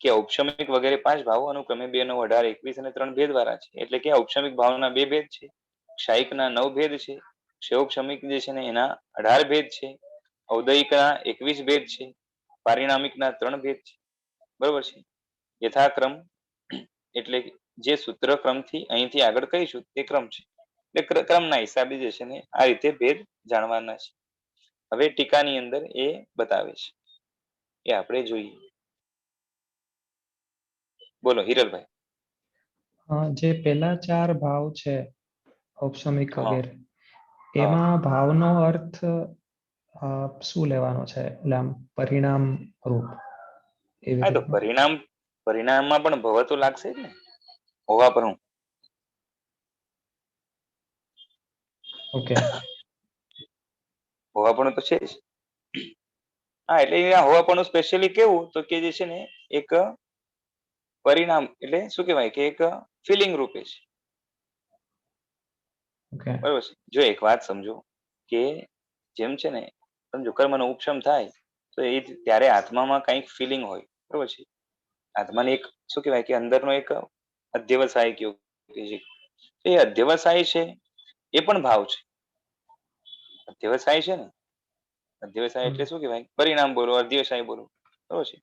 કે ઔપશમિક વગેરે 5 ભાવો અનુક્રમે 2, 9, 18, 21 અને 3 ભેદ વાળા છે. એટલે કે ઔપશમિક ભાવના 2 ભેદ છે, ક્ષાયિકના 9 ભેદ છે, ક્ષયોપશમિક જે છે ને એના 18 ભેદ છે, ઔદયિકના 21 ભેદ છે, પારિણામિકના 3 ભેદ છે. બરોબર છે. યથાક્રમ એટલે જે સૂત્ર ક્રમથી અહીંથી આગળ કહીશું તે ક્રમ છે. એટલે ક્રમના હિસાબે જે છે ને આ રીતે ભેદ જાણવાના છે. હવે ટીકાની અંદર એ બતાવે છે, એ આપણે જોઈએ. બોલો હિરલભાઈ. જે પેલા 4 ભાવ છે ઔપશમિક હા વગેરે, હા એમાં ભાવનો અર્થ શું લેવાનો છે? એટલે આમ પરિણામ રૂપ એવી હા, તો રીતના. પરિણામમાં પણ ભવ તો લાગશે જ ને, હોવા પર હું. ઓકે. હોવાપણું તો છે જ. હા, એટલે અહીંયા હોવાપણું સ્પેશિયલી કેવું તો કે જે છે ને એક પરિણામ એટલે શું કહેવાય કે એક ફિલિંગ રૂપે છે. ઓકે. બરોબર છે. જો એક વાત સમજો કે જેમ છે ને સમજો કર્મનો ઉપશમ થાય તો એ ત્યારે આત્મામાં કંઈક ફિલિંગ હોય. બરોબર છે. આત્માની એક શું કહેવાય કે અંદરનો એક અધ્યવસાય કયો કે એ અધ્યવસાય છે એ પણ ભાવ છે. અધ્યવસાય છે ને, અધ્યવસાય એટલે શું કહેવાય? પરિણામ બોલો, અધ્યવસાય બોલો. બરોબર છે.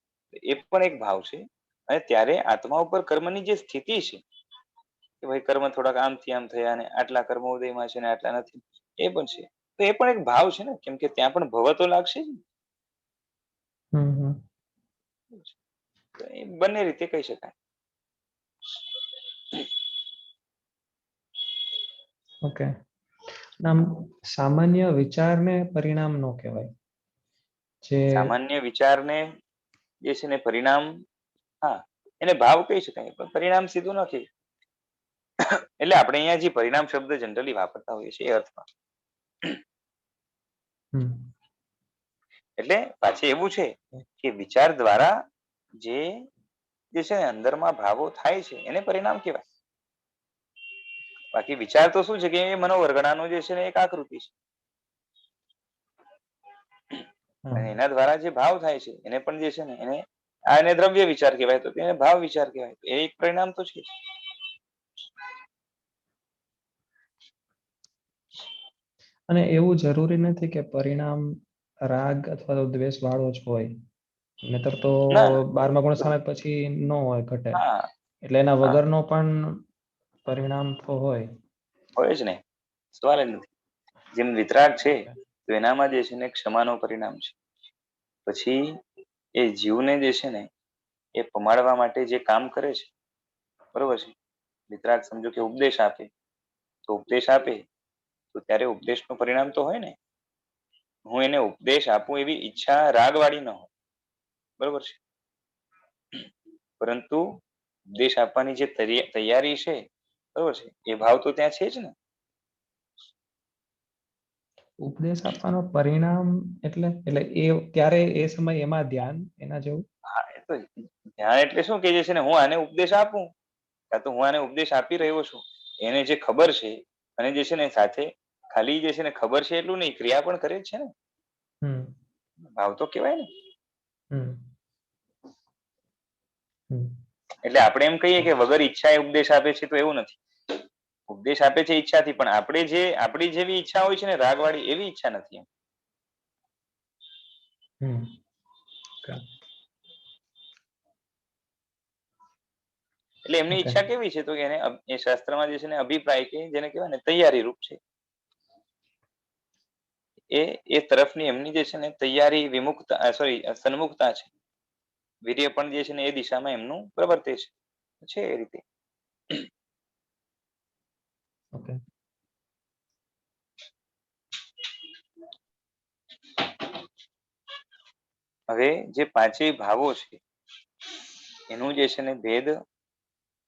એ પણ એક ભાવ છે. અને ત્યારે આત્મા ઉપર કર્મની જે સ્થિતિ છે કે ભાઈ કર્મ થોડાક આમથી આમ થયા અને આટલા કર્મ ઉદયમાં છે ને આટલા નથી, એ પણ છે. તો એ પણ એક ભાવ છે ને, કેમ કે ત્યાં પણ ભવ તો લાગશે જ ને. તો એ બંને રીતે કહી શકાય. ઓકે. આમ સામાન્ય વિચારને પરિણામ નો કહેવાય. જે સામાન્ય વિચારને જે છે ને પરિણામ, હા, એને ભાવ કહી શકાય, પણ પરિણામ સીધું નથી. એટલે આપણે અહીંયા જે પરિણામ શબ્દ જનરલી વાપરતા હોઈએ છીએ એ અર્થમાં. એટલે પાછી એવું છે કે વિચાર દ્વારા જે છે ને અંદરમાં ભાવો થાય છે એને પરિણામ કહેવાય. બાકી વિચાર તો શું છે કે એ મનોવર્ગણાનો જે છે ને એક આકૃતિ છે. અને એના દ્વારા જે ભાવ થાય છે એને પણ જે છે ને એને દ્રવ્ય વિચાર કહેવાય, તો એને ભાવ વિચાર કહેવાય. એ એક પરિણામ તો છે. અને એવું જરૂરી નથી કે પરિણામ રાગ અથવા તો દ્વેષ વાળો જ હોય. નહીતર તો ના ના 12મા ગુણ સામે પછી ન હોય, ઘટે. હા એટલે એના હા વગરનો પણ પરિણામ તો હોય. હોય જ ને, સવાલ જ નથી. જેમ વિતરાગ છે ઓકે. તો એનામાં જે છે ને ક્ષમાનો પરિણામ છે. પછી એ જીવને જે છે ને એ પમાડવા માટે જે કામ કરે છે, બરોબર છે. વિતરાગ સમજો કે ઉપદેશ આપે, તો ઉપદેશ આપે તો ત્યારે ઉપદેશનું પરિણામ તો હોય ને. હું એને ઉપદેશ આપું એવી ઈચ્છા રાગવાળી ન હોય, બરોબર છે. પરંતુ ઉપદેશ આપવાની જે તૈયારી છે, બરોબર છે, એ ભાવ તો ત્યાં છે જ ને. ઉપદેશ આપવાનો પરિણામ એટલે એ ત્યારે એ સમય એમાં ધ્યાન એના જેવું. હા, એ તો ધ્યાન એટલે શું કે જે છે ને હું આને ઉપદેશ આપું, કાં તો હું આને ઉપદેશ આપી રહ્યો છું, એને જે ખબર છે અને જે છે ને સાથે ખાલી જે છે ને ખબર છે એટલું નહીં, ક્રિયા પણ કરે જ છે ને. ભાવ તો કેવાય ને. એટલે આપણે એમ કહીએ કે વગર ઈચ્છા એ ઉપદેશ આપે છે, તો એવું નથી. ઉપદેશ આપે છે ઈચ્છાથી, પણ આપણે જે આપણી જેવી ઈચ્છા હોય છે ને રાગવાળી, એવી ઈચ્છા નથી. એટલે એમની Okay. ઈચ્છા કેવી છે તો કે એને એ શાસ્ત્રમાં જે છે ને અભિપ્રાય કે જેને કહેવાય ને તૈયારી રૂપ છે, એ તરફની એમની જે છે ને તૈયારી વિમુખતા સોરી સન્મુખતા છે, વીર્ય પણ જે છે ને એ દિશામાં એમનું પ્રવર્તે છે એ રીતે. Okay. હવે જે પાંચેય ભાવો છે એનું જે છે ને ભેદ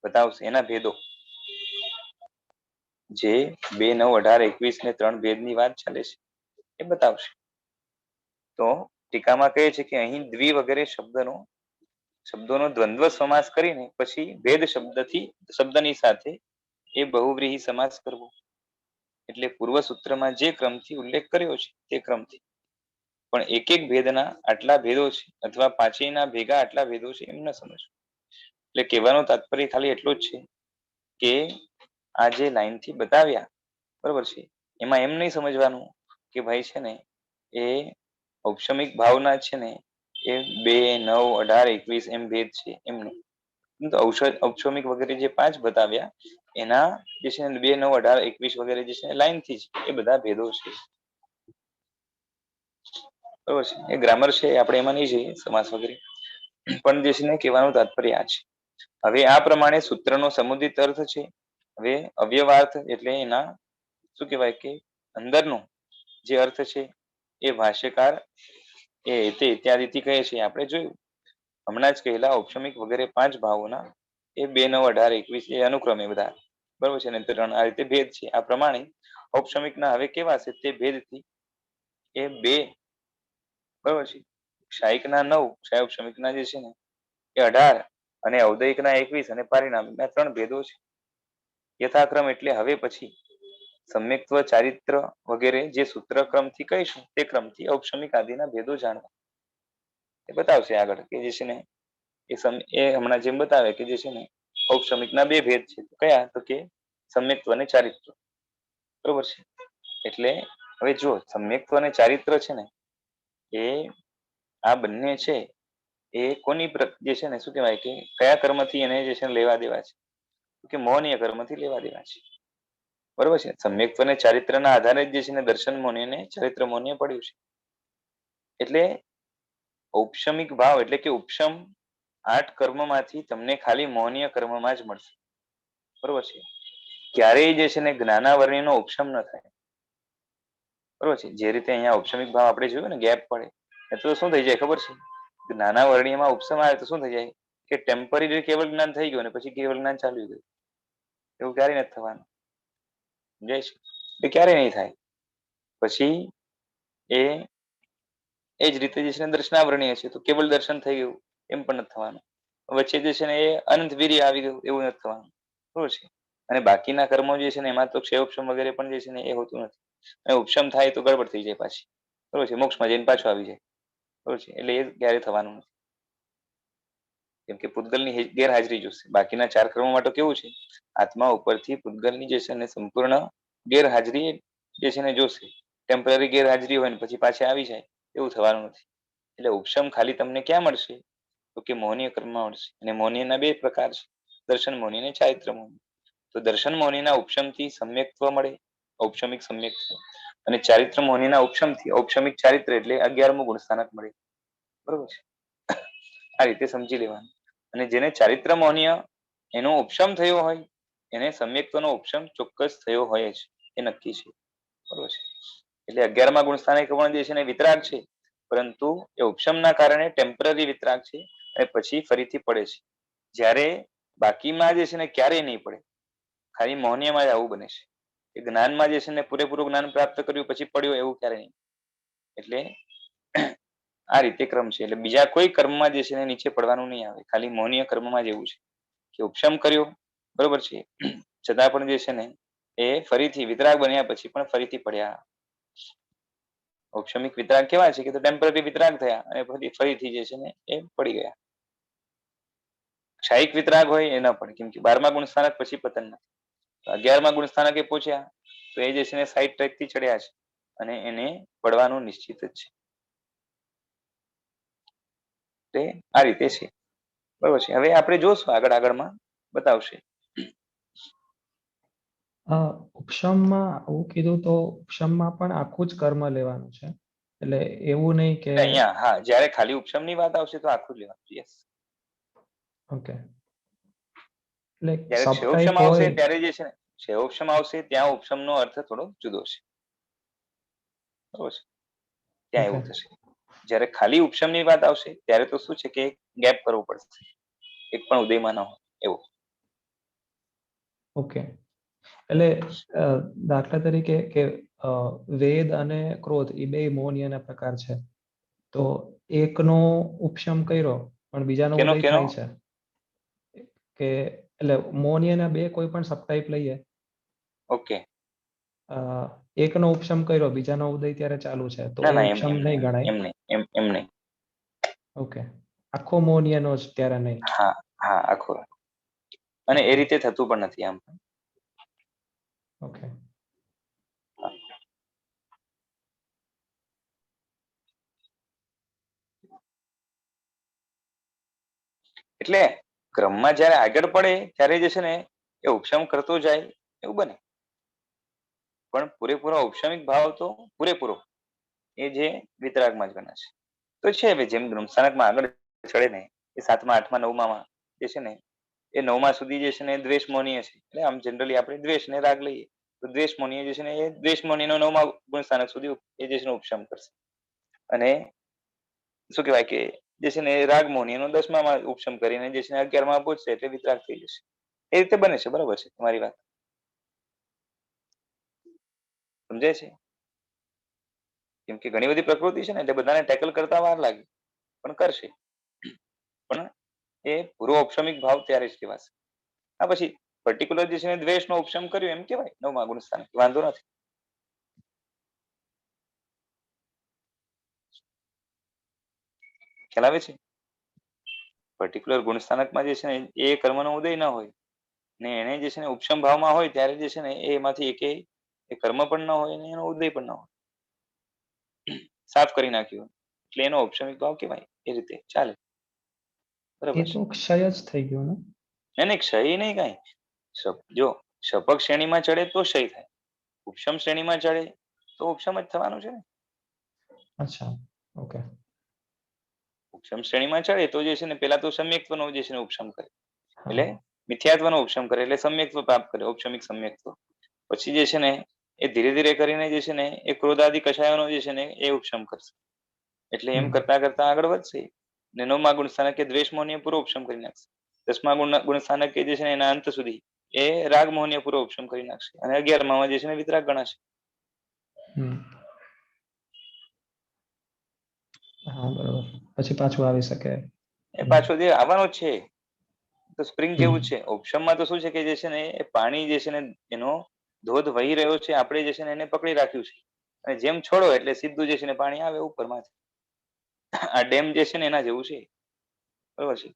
બતાવશે, એના ભેદો જે 2, 9, 18, 21 ને 3 ભેદની વાત ચાલે છે એ બતાવશે. તો ટીકામાં કહે છે કે અહીં દ્વિ વગેરે શબ્દોનો દ્વંદ્વ સમાસ કરીને પછી ભેદ શબ્દની સાથે એ બહુવ્રીહી સમાસ કરવો. એટલે પૂર્વ સૂત્રમાં જે ક્રમથી ઉલ્લેખ કર્યો છે તે ક્રમથી, પણ એક એક ભેદના આટલા ભેદો છે અથવા પાંચેયના ભેગા આટલા ભેદો છે એમ ન સમજવું. એટલે કહેવાનું તાત્પર્ય ખાલી એટલું જ છે કે આ જે લાઈનથી બતાવ્યા બરોબર છે એમાં એમ નહીં સમજવાનું કે ભાઈ છે ને એ ઔપચારિક ભાવના છે ને એ 2, 9, 18, 21 એમ ભેદ છે એમનું. તો ઔપચારિક વગેરે જે 5 બતાવ્યા એના જે છે 2, 9, 18, 21 વગેરે જે છે લાઈનથી જ એ બધા ભેદો છે. બરોબર છે, એ ગ્રામર છે આપણે એમાં નહીં જઈએ સમાસ વગેરે, પણ જે છે ને કહેવાનું તાત્પર્ય આ છે. હવે આ પ્રમાણે સૂત્રનો સમુદિત અર્થ છે. હવે અવ્યવાર્થ એટલે એના શું કહેવાય કે અંદરનો જે અર્થ છે એ ભાષ્યકાર એ તે ઇત્યાદિથી કહે છે. આપણે જોયું હમણાં જ કહેલા ઔપચારિક વગેરે 5 ભાવોના એ 2, 9, 18, 21 એ અનુક્રમે બધા બરોબર છે ને 3 આ રીતે ભેદ છે. આ પ્રમાણે ઔપચારિકના હવે કેવા છે તે ભેદથી એ 2 બરોબર છે, ક્ષાયિકના 9, ક્ષાયોપશામિકના જે છે ને એ 18 અને ઔદયિકના 21 અને પારિણામિકના 3 ભેદો છે. યથાક્રમ એટલે હવે પછી સમ્યક્ત્વ, ચારિત્ર વગેરે જે સૂત્ર ક્રમથી કહીશું તે ક્રમથી ઔપચારિક આદિના ભેદો જાણવા એ બતાવશે આગળ કે જે છે ને એ હમણાં જેમ બતાવે કે જે છે ને ઔપચારિકના 2 ભેદ છે. કયા તો કે સમ્યક્ત્વ અને ચારિત્ર બરોબર છે. એટલે હવે જો સમ્યક્ત્વ અને ચારિત્ર છે ને એ આ બંને છે એ કોની જે છે ને શું કહેવાય કે કયા કર્મથી એને જે છે લેવા દેવા છે કે મોહનીય કર્મથી લેવા દેવા છે બરોબર છે. સમ્યક્ત્વ અને ચારિત્રના આધારે જ જે છે ને દર્શન મોહનીય ને ચારિત્ર મોહનીય પડ્યું છે. એટલે ઔપચારિક ભાવ એટલે કે ઉપશમ 8 કર્મમાંથી તમને ખાલી મોહનીય કર્મમાં જ મળશે બરોબર છે. ક્યારેય જે છે ને જ્ઞાનાવરણીનો ઉપશમ ન થાય બરોબર છે. જે રીતે અહીંયા ઔપચારિક ભાવ આપણે જોયું ને ગેપ પડે એટલે શું થઈ જાય ખબર છે, નાના વર્ણીયમાં ઉપસમ આવે તો શું થઈ જાય કે ટેમ્પરરી કેવલ જ્ઞાન થઈ ગયું ને પછી કેવલ જ્ઞાન ચાલ્યું ગયું. એવું ક્યારે નથી થવાનું, સમજાય છે? એ ક્યારે નહીં થાય. પછી એ જ રીતે જે છે ને દર્શનાવરણીય છે તો કેવલ દર્શન થઈ ગયું એમ પણ નથી થવાનું. વચ્ચે જે છે ને એ અનંત વીર્ય આવી ગયું એવું નથી થવાનું બરોબર છે. અને બાકીના કર્મો જે છે ને એમાં તો ક્ષયોપશમ વગેરે પણ જે છે ને એ હોતું નથી. અને ઉપશમ થાય તો ગડબડ થઈ જાય પાછી બરોબર છે, મોક્ષમાં જઈને પાછું આવી જાય બરોબર છે. એટલે એ ક્યારે થવાનું નથી કેમ કે પૂતગલની ગેરહાજરી જોશે. બાકીના 4 કર્મોમાં તો કેવું છે આત્મા ઉપરથી પૂતગલની જે છે ને સંપૂર્ણ ગેરહાજરી જે છે ને જોશે. ટેમ્પરરી ગેરહાજરી હોય ને પછી પાછી આવી જાય એવું થવાનું નથી. એટલે ઉપશમ ખાલી તમને ક્યાં મળશે તો કે મોહનીય કર્મમાં મળશે. અને મોહનીયના 2 પ્રકાર છે, દર્શન મોહની અને ચારિત્ર મોહની. તો દર્શન મોહનીના ઉપશમથી સમ્યક્ત્વ મળે, ઔપચારિક સમ્યક્ત્વ, અને ચારિત્ર મોહનીના ઉપશમથી ઔપચારિક ચારિત્ર એટલે 11મું ગુણસ્થાનક મળે બરોબર છે. આ રીતે સમજી લેવાનું. અને જેને ચારિત્ર મોહનીય એનો ઉપશમ થયો હોય એને સમ્યક્ત્વનો ઉપશમ ચોક્કસ થયો હોય જ એ નક્કી છે બરોબર છે. એટલે 11મા ગુણસ્થાનક પણ જે છે ને વિતરાગ છે, પરંતુ એ ઉપશમના કારણે ટેમ્પરરી વિતરાગ છે અને પછી ફરીથી પડે છે. જ્યારે બાકીમાં જે છે ને ક્યારેય નહીં પડે, ખાલી મોહનીયમાં જ આવું બને છે. એ જ્ઞાનમાં જે છે ને પૂરેપૂરું જ્ઞાન પ્રાપ્ત કર્યું પછી પડ્યું એવું ક્યારે નહીં. એટલે આ રીતે ક્રમ છે. એટલે બીજા કોઈ કર્મમાં જે છે ને નીચે પડવાનું નહીં આવે, ખાલી મોહનીય કર્મમાં જ એવું છે કે ઉપશમ કર્યો બરોબર છે છતાં પણ જે છે ને એ ફરીથી વિતરાગ બન્યા પછી પણ ફરીથી પડ્યા. ઔપચારિક વિતરાગ કેવા છે કે ટેમ્પરરી વિતરાગ થયા અને પછી ફરીથી જે છે ને એ પડી ગયા. ક્ષાયિક વિતરાગ હોય એ ન પડે કેમ કે 12મા ગુણસ્થાનક પછી પતન નથી. 11મા ગુણસ્થાનકે પહોંચ્યા તો એ જે છે ને સાઈડ ટ્રેક થી ચડ્યા છે અને એને પડવાનું નિશ્ચિત જ છે. તે આ રીતે છે બરોબર છે. હવે આપણે જોશું આગળમાં બતાવશે. ઉપશમમાં આવું કીધું તો ઉપશમમાં પણ આખું જ કર્મ લેવાનું છે, એટલે એવું નહીં કે અહીંયા હા, જ્યારે ખાલી ઉપશમની વાત આવશે તો આખું જ લેવાનું. યસ. ઓકે, એટલે જ્યારે સબટાઈપ ક્ષયોપશમ આવશે હોય. ત્યારે જે છે ને ક્ષયોપશમ આવશે ત્યાં ઉપશમનો અર્થ થોડો જુદો છે. બરોબર છે, ત્યાં ઓકે એવું થશે. જ્યારે ખાલી ઉપશમની વાત આવશે ત્યારે તો શું છે કે ગેપ કરવો પડશે, એક પણ ઉદયમાં ન હોય એવું. ઓકે, એટલે દાખલા તરીકે કે વેદ અને ક્રોધ એ બે મૌનીયના પ્રકાર છે, તો એકનો ઉપશમ કર્યો પણ બીજાનો કેનો ઉદય કેનો થાય છે, કે એટલે મૌનીયના બે કોઈ પણ સબટાઈપ લઈએ, ઓકે. એકનો ઉપશમ કર્યો બીજાનો ઉદય ત્યારે ચાલુ છે, તો ના એ ના, એમ ઉપશમ એમ નહીં ગણાય. એમ નહીં, એમ નહીં. ઓકે, આખો મૌનીયનો જ ત્યારે નહીં. હા હા, આખો. અને એ રીતે થતું પણ નથી આમ. ઓકે, એટલે ક્રમમાં જ્યારે આગળ પડે ત્યારે જે છે ને એ ઉપશમ કરતો જાય એવું બને, પણ પૂરેપૂરો ઔપચારિક ભાવ તો પૂરેપૂરો એ જે વિતરાગમાં જ ગણાશે. તો છે હવે જેમ બ્રહ્મસ્થાનકમાં આગળ ચડે ને એ 7મા 8મા 9મા જે છે ને એ 9મા સુધી જે છે ને દ્વેષ મૌનીય છે, એટલે આમ જનરલી આપણે દ્વેષ ને રાગ લઈએ તો દ્વેષ મૌનીય જે છે ને એ દ્વેષ મૌનીયનો 9મા ગુણસ્થાનક સુધી એ જે છે ને ઉપશમ કરશે, અને શું કહેવાય કે જે છે ને રાગ મૌનીયનો 10મામાં ઉપશમ કરીને જે છે ને 11મા પહોંચશે એટલે વિતરાગ થઈ જશે. એ રીતે બને છે. બરોબર છે તમારી વાત, સમજાય છે? કેમ કે ઘણી બધી પ્રકૃતિ છે ને એટલે બધાને ટેકલ કરતા વાર લાગે, પણ કરશે. પણ એ પૂરો ઔપચારિક ભાવ ત્યારે જ કહેવાશે. આ પછી પર્ટિક્યુલર જે છે ને દ્વેષનો ઉપશમ કર્યો એમ કહેવાય 9મા ગુણસ્થાન, વાંધો નથી. ખ્યાલ આવે છે? પર્ટિક્યુલર ગુણસ્થાનકમાં જે છે ને એ કર્મનો ઉદય ન હોય ને એને જે છે ને ઉપશમ ભાવમાં હોય ત્યારે જે છે ને એમાંથી એકેય એ કર્મ પણ ન હોય અને એનો ઉદય પણ ન હોય, સાફ કરી નાખ્યું એટલે એનો ઔપચારિક ભાવ કહેવાય. એ રીતે ચાલે. એ બરોબર છે. તો ક્ષય જ થઈ ગયો ને. નહીં ક્ષય નહીં કાંઈ. જો શપક શ્રેણીમાં ચડે તો ક્ષય થાય, ઉપશમ શ્રેણીમાં ચડે તો ઉપશમ જ થવાનું છે ને. અચ્છા, ઓકે. ઉપશમ શ્રેણીમાં ચડે તો જે છે ને પેલા તો સમ્યક્ત્વનો જે છે ને ઉપશમ કરે, એટલે હા, મિથ્યાત્વનો ઉપશમ કરે એટલે સમ્યક્ત્વ પ્રાપ્ત કરે, ઔપચારિક સમ્યક્ત્વ. પછી જે છે ને એ ધીરે ધીરે કરીને જે છે ને એ ક્રોધાદિ કષાયોનો જે છે ને એ ઉપશમ કરશે, એટલે એમ કરતા કરતા આગળ વધશે ને 9મા ગુણસ્થાનકે દ્વેષ મૌનીય પૂરો ઉપશમ કરી નાખશે. 10મા ગુણસ્થાનકે જે છે ને એના અંત સુધી એ રાગ મૌનીય પૂરો ઉપશમ કરી નાખશે, અને 11મામાં જે છે ને વિતરાગ ગણાશે. હા બરોબર, પછી પાછું આવી શકે. એ પાછો જે આવવાનો છે તો સ્પ્રિંગ હમ, જેવું છે. ઉપશમમાં તો શું છે કે જે છે ને એ પાણી જે છે ને એનો ધોધ વહી રહ્યો છે, આપણે જે છે ને એને પકડી રાખ્યું છે, અને જેમ છોડો એટલે સીધું જે છે ને પાણી આવે ઉપરમાંથી. આ ડેમ જે છે ને એના જેવું છે. બરોબર છે.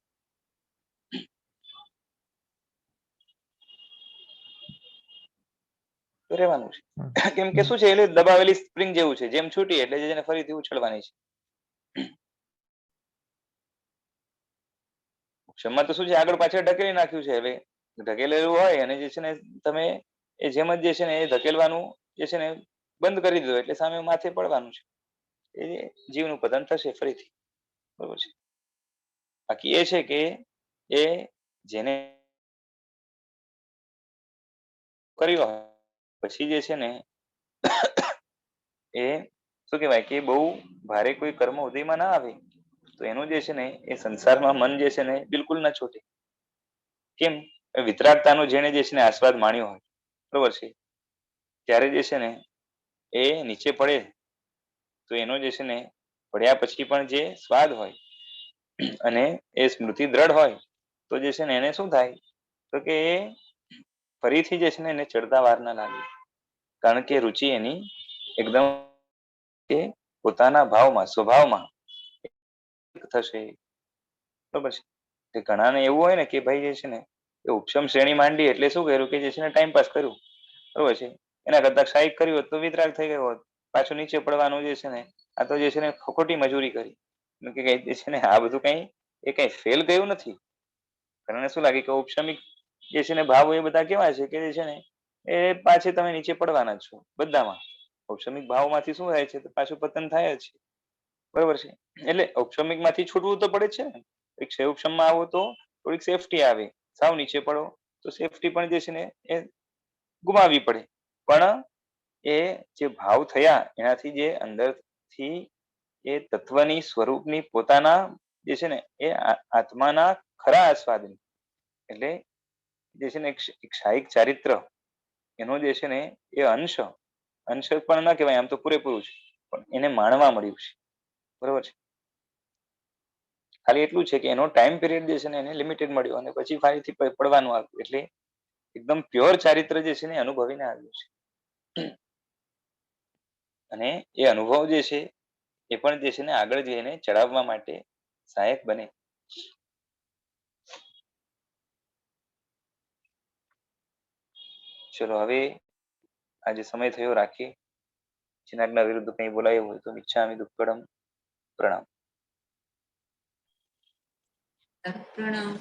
તો રહેવાનું છે. કેમ કે શું છે એટલે દબાવેલી સ્પ્રિંગ જેવું છે, જેમ છૂટી એટલે જે છે ને ફરીથી ઉછળવાની છે. ઉપશમમાં તો શું છે આગળ પાછળ ઢકેલી નાખ્યું છે. હવે ઢકેલેલું હોય અને જે છે ને તમે એ જેમ જ જે છે ને એ ધકેલવાનું જે છે ને બંધ કરી દીધો એટલે સામે માથે પડવાનું છે, એ જીવનું પતન થશે ફરીથી. બરોબર છે. બાકી એ છે કે એ જેને કર્યો પછી જે છે ને એ શું કહેવાય કે બહુ ભારે કોઈ કર્મ ઉદયમાં ના આવે તો એનું જે છે ને એ સંસારમાં મન જે છે ને બિલકુલ ના છોટે. કેમ? વિતરાગતાનો જેને જે છે ને આસ્વાદ માણ્યો હોય, બરોબર છે, ત્યારે જે છે ને એ નીચે પડે તો એનો જે છે ને પડ્યા પછી પણ જે સ્વાદ હોય અને એ સ્મૃતિ દ્રઢ હોય તો જે છે ને એને શું થાય તો કે એ ફરીથી જે છે ને એને ચડતા વાર ના લાગે, કારણ કે રુચિ એની એકદમ એ પોતાના ભાવમાં સ્વભાવમાં થશે. બરોબર છે. કે ઘણાને એવું હોય ને કે ભાઈ જે છે ને એ ઉપશમ શ્રેણી માંડી એટલે શું કર્યું કે જે છે ને ટાઈમપાસ કર્યું, બરોબર છે, એના કરતા ક્ષાયિક કર્યું હોત તો વિતરાગ થઈ ગયો હોત, પાછું નીચે પડવાનું જે છે ને આ તો જે છે ને ખોટી મજૂરી કરી. કે જે છે ને આ બધું કઈ એ કઈ ફેલ ગયું નથી. ઘણાને શું લાગે કે ઔપચારિક જે છે ને ભાવો એ બધા કેવા છે કે જે છે ને એ પાછે તમે નીચે પડવાના છો બધામાં. ઔપસમિક ભાવમાંથી શું થાય છે તો પાછું પતન થાય જ છે, બરોબર છે. એટલે ઔપસમિક માંથી છૂટવું તો પડે જ છે ને. એક ક્ષયોપશમમાં આવો તો થોડીક સેફટી આવે, સાવ નીચે પડો તો સેફટી પણ જે છે ને એ ગુમાવવી પડે. પણ એ જે ભાવ થયા એનાથી જે અંદરથી એ તત્વની સ્વરૂપની પોતાના જે છે ને એ આત્માના ખરા આસ્વાદની એટલે જે છે ને એક ક્ષાયિક ચારિત્ર એનો જે છે ને એ અંશ પણ ના કહેવાય, આમ તો પૂરેપૂરું છે, પણ એને માણવા મળ્યું છે, બરોબર છે. ખાલી એટલું છે કે એનો ટાઈમ પીરિયડ જે છે ને એને લિમિટેડ મળ્યો અને પછી ફરીથી પડવાનું આવ્યું. એટલે એકદમ પ્યોર ચારિત્ર જે છે ને અનુભવીને આવ્યું છે. અને એ અનુભવ જે છે એ પણ જે છે ને આગળ જઈને ચડાવવા માટે સહાયક બને. ચલો હવે આજે સમય થયો રાખીએ. જેના વિરુદ્ધ કંઈ બોલાયું હોય તો મિચ્છામિ દુક્કડમ. પ્રણામ. પ્રણામ.